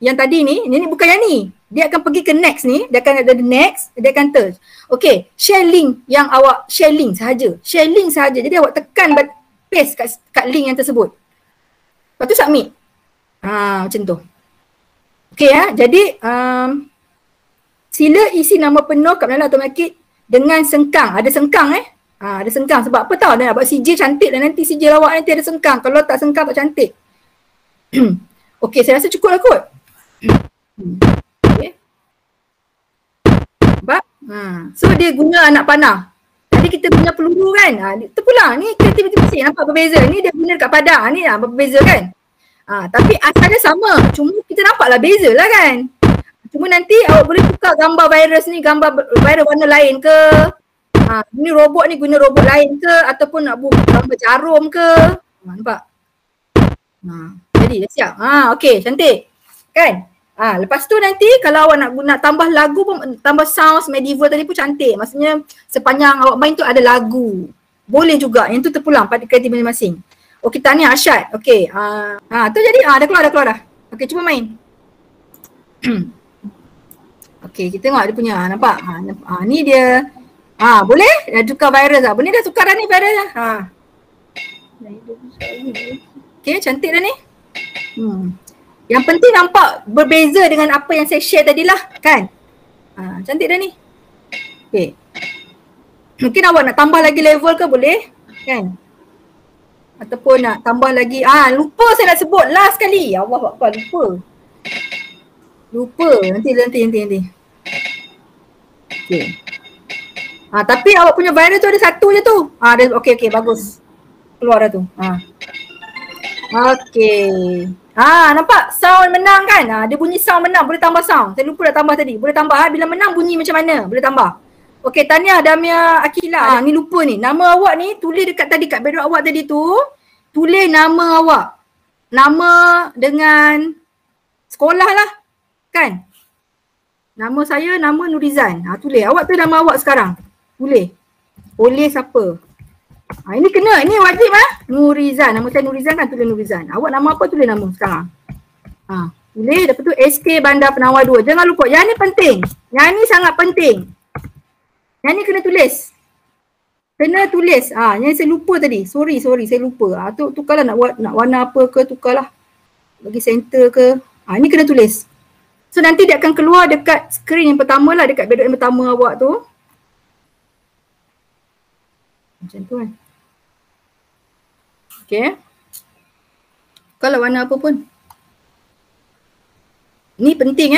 yang tadi ni. Ni bukan yang ni. Dia akan pergi ke next ni. Dia akan ada next. Dia akan touch. Okey. Share link yang awak share link sahaja. Share link sahaja. Jadi awak tekan paste kat link yang tersebut. Lepas tu submit. Macam tu. Okey jadi sila isi nama penuh kat Pengenalan Automatik dengan sengkang. Ada sengkang ada sengkang sebab apa tahu dia nak buat CJ cantik dan nanti CJ lawak nanti ada sengkang. Kalau tak sengkang tak cantik. Okey, saya rasa cukup lah kot. Okey. Nampak? So dia guna anak panah. Tadi kita guna peluru kan. Terpulang. Ni kreativiti mesin nampak berbeza. Ni dia guna dekat padang. Ni berbeza kan. Tapi asalnya sama. Cuma kita nampaklah beza lah kan. Cuma nanti awak boleh tukar gambar virus ni, gambar virus warna lain ke. Ni robot ni guna robot lain ke ataupun nak buat gambar jarum ke. Nampak? Jadi dah siap. Okey, cantik. Kan? Lepas tu nanti kalau awak nak tambah lagu pun, tambah sounds medieval tadi pun cantik. Maksudnya sepanjang awak main tu ada lagu. Boleh juga. Yang tu terpulang pada kreatif masing-masing. Okey, tahniah Arsyad. Okey. Tu jadi dah keluar dah. Okey, cuba main. Okey, kita tengok dia punya. Nampak? Ni dia. Boleh? Dah tukar virus dah. Boleh dah tukar dah ni virus dah. Okey, cantik dah ni. Yang penting nampak berbeza dengan apa yang saya share tadi lah. Kan? Cantik dah ni. Okey. Mungkin awak nak tambah lagi level ke boleh? Kan? Ataupun nak tambah lagi. Lupa saya nak sebut last sekali. Allah Akbar, lupa. Nanti. Okey. Tapi awak punya virus tu ada satu je tu. Okey, bagus. Keluar dah tu. Okey. Nampak sound menang kan? Dia bunyi sound menang, boleh tambah sound. Saya lupa dah tambah tadi. Boleh tambah bila menang bunyi macam mana? Boleh tambah. Okey, tahniah Damia Akila. Ni lupa ni. Nama awak ni tulis dekat tadi kat background awak tadi tu. Tulis nama awak. Nama dengan sekolah lah. Kan? Nama saya nama Nurizan. Tulis. Awak tu nama awak sekarang. Tulis. Oleh siapa? Ini kena. Ini wajib Nurizan. Nama saya Nurizan kan, tulis Nurizan. Awak nama apa tulis nama sekarang. Tulis. Lepas tu SK Bandar Penawar 2. Jangan lupa. Yang ni penting. Yang ni sangat penting. Yang ni kena tulis. Kena tulis. Yang saya lupa tadi. Sorry saya lupa. Tukarlah nak warna apa ke, tukarlah. Bagi center ke. Ini kena tulis. So nanti dia akan keluar dekat skrin yang pertama lah, dekat background yang pertama awak tu. Macam tu kan. Okay. Kalau warna apa pun. Ni penting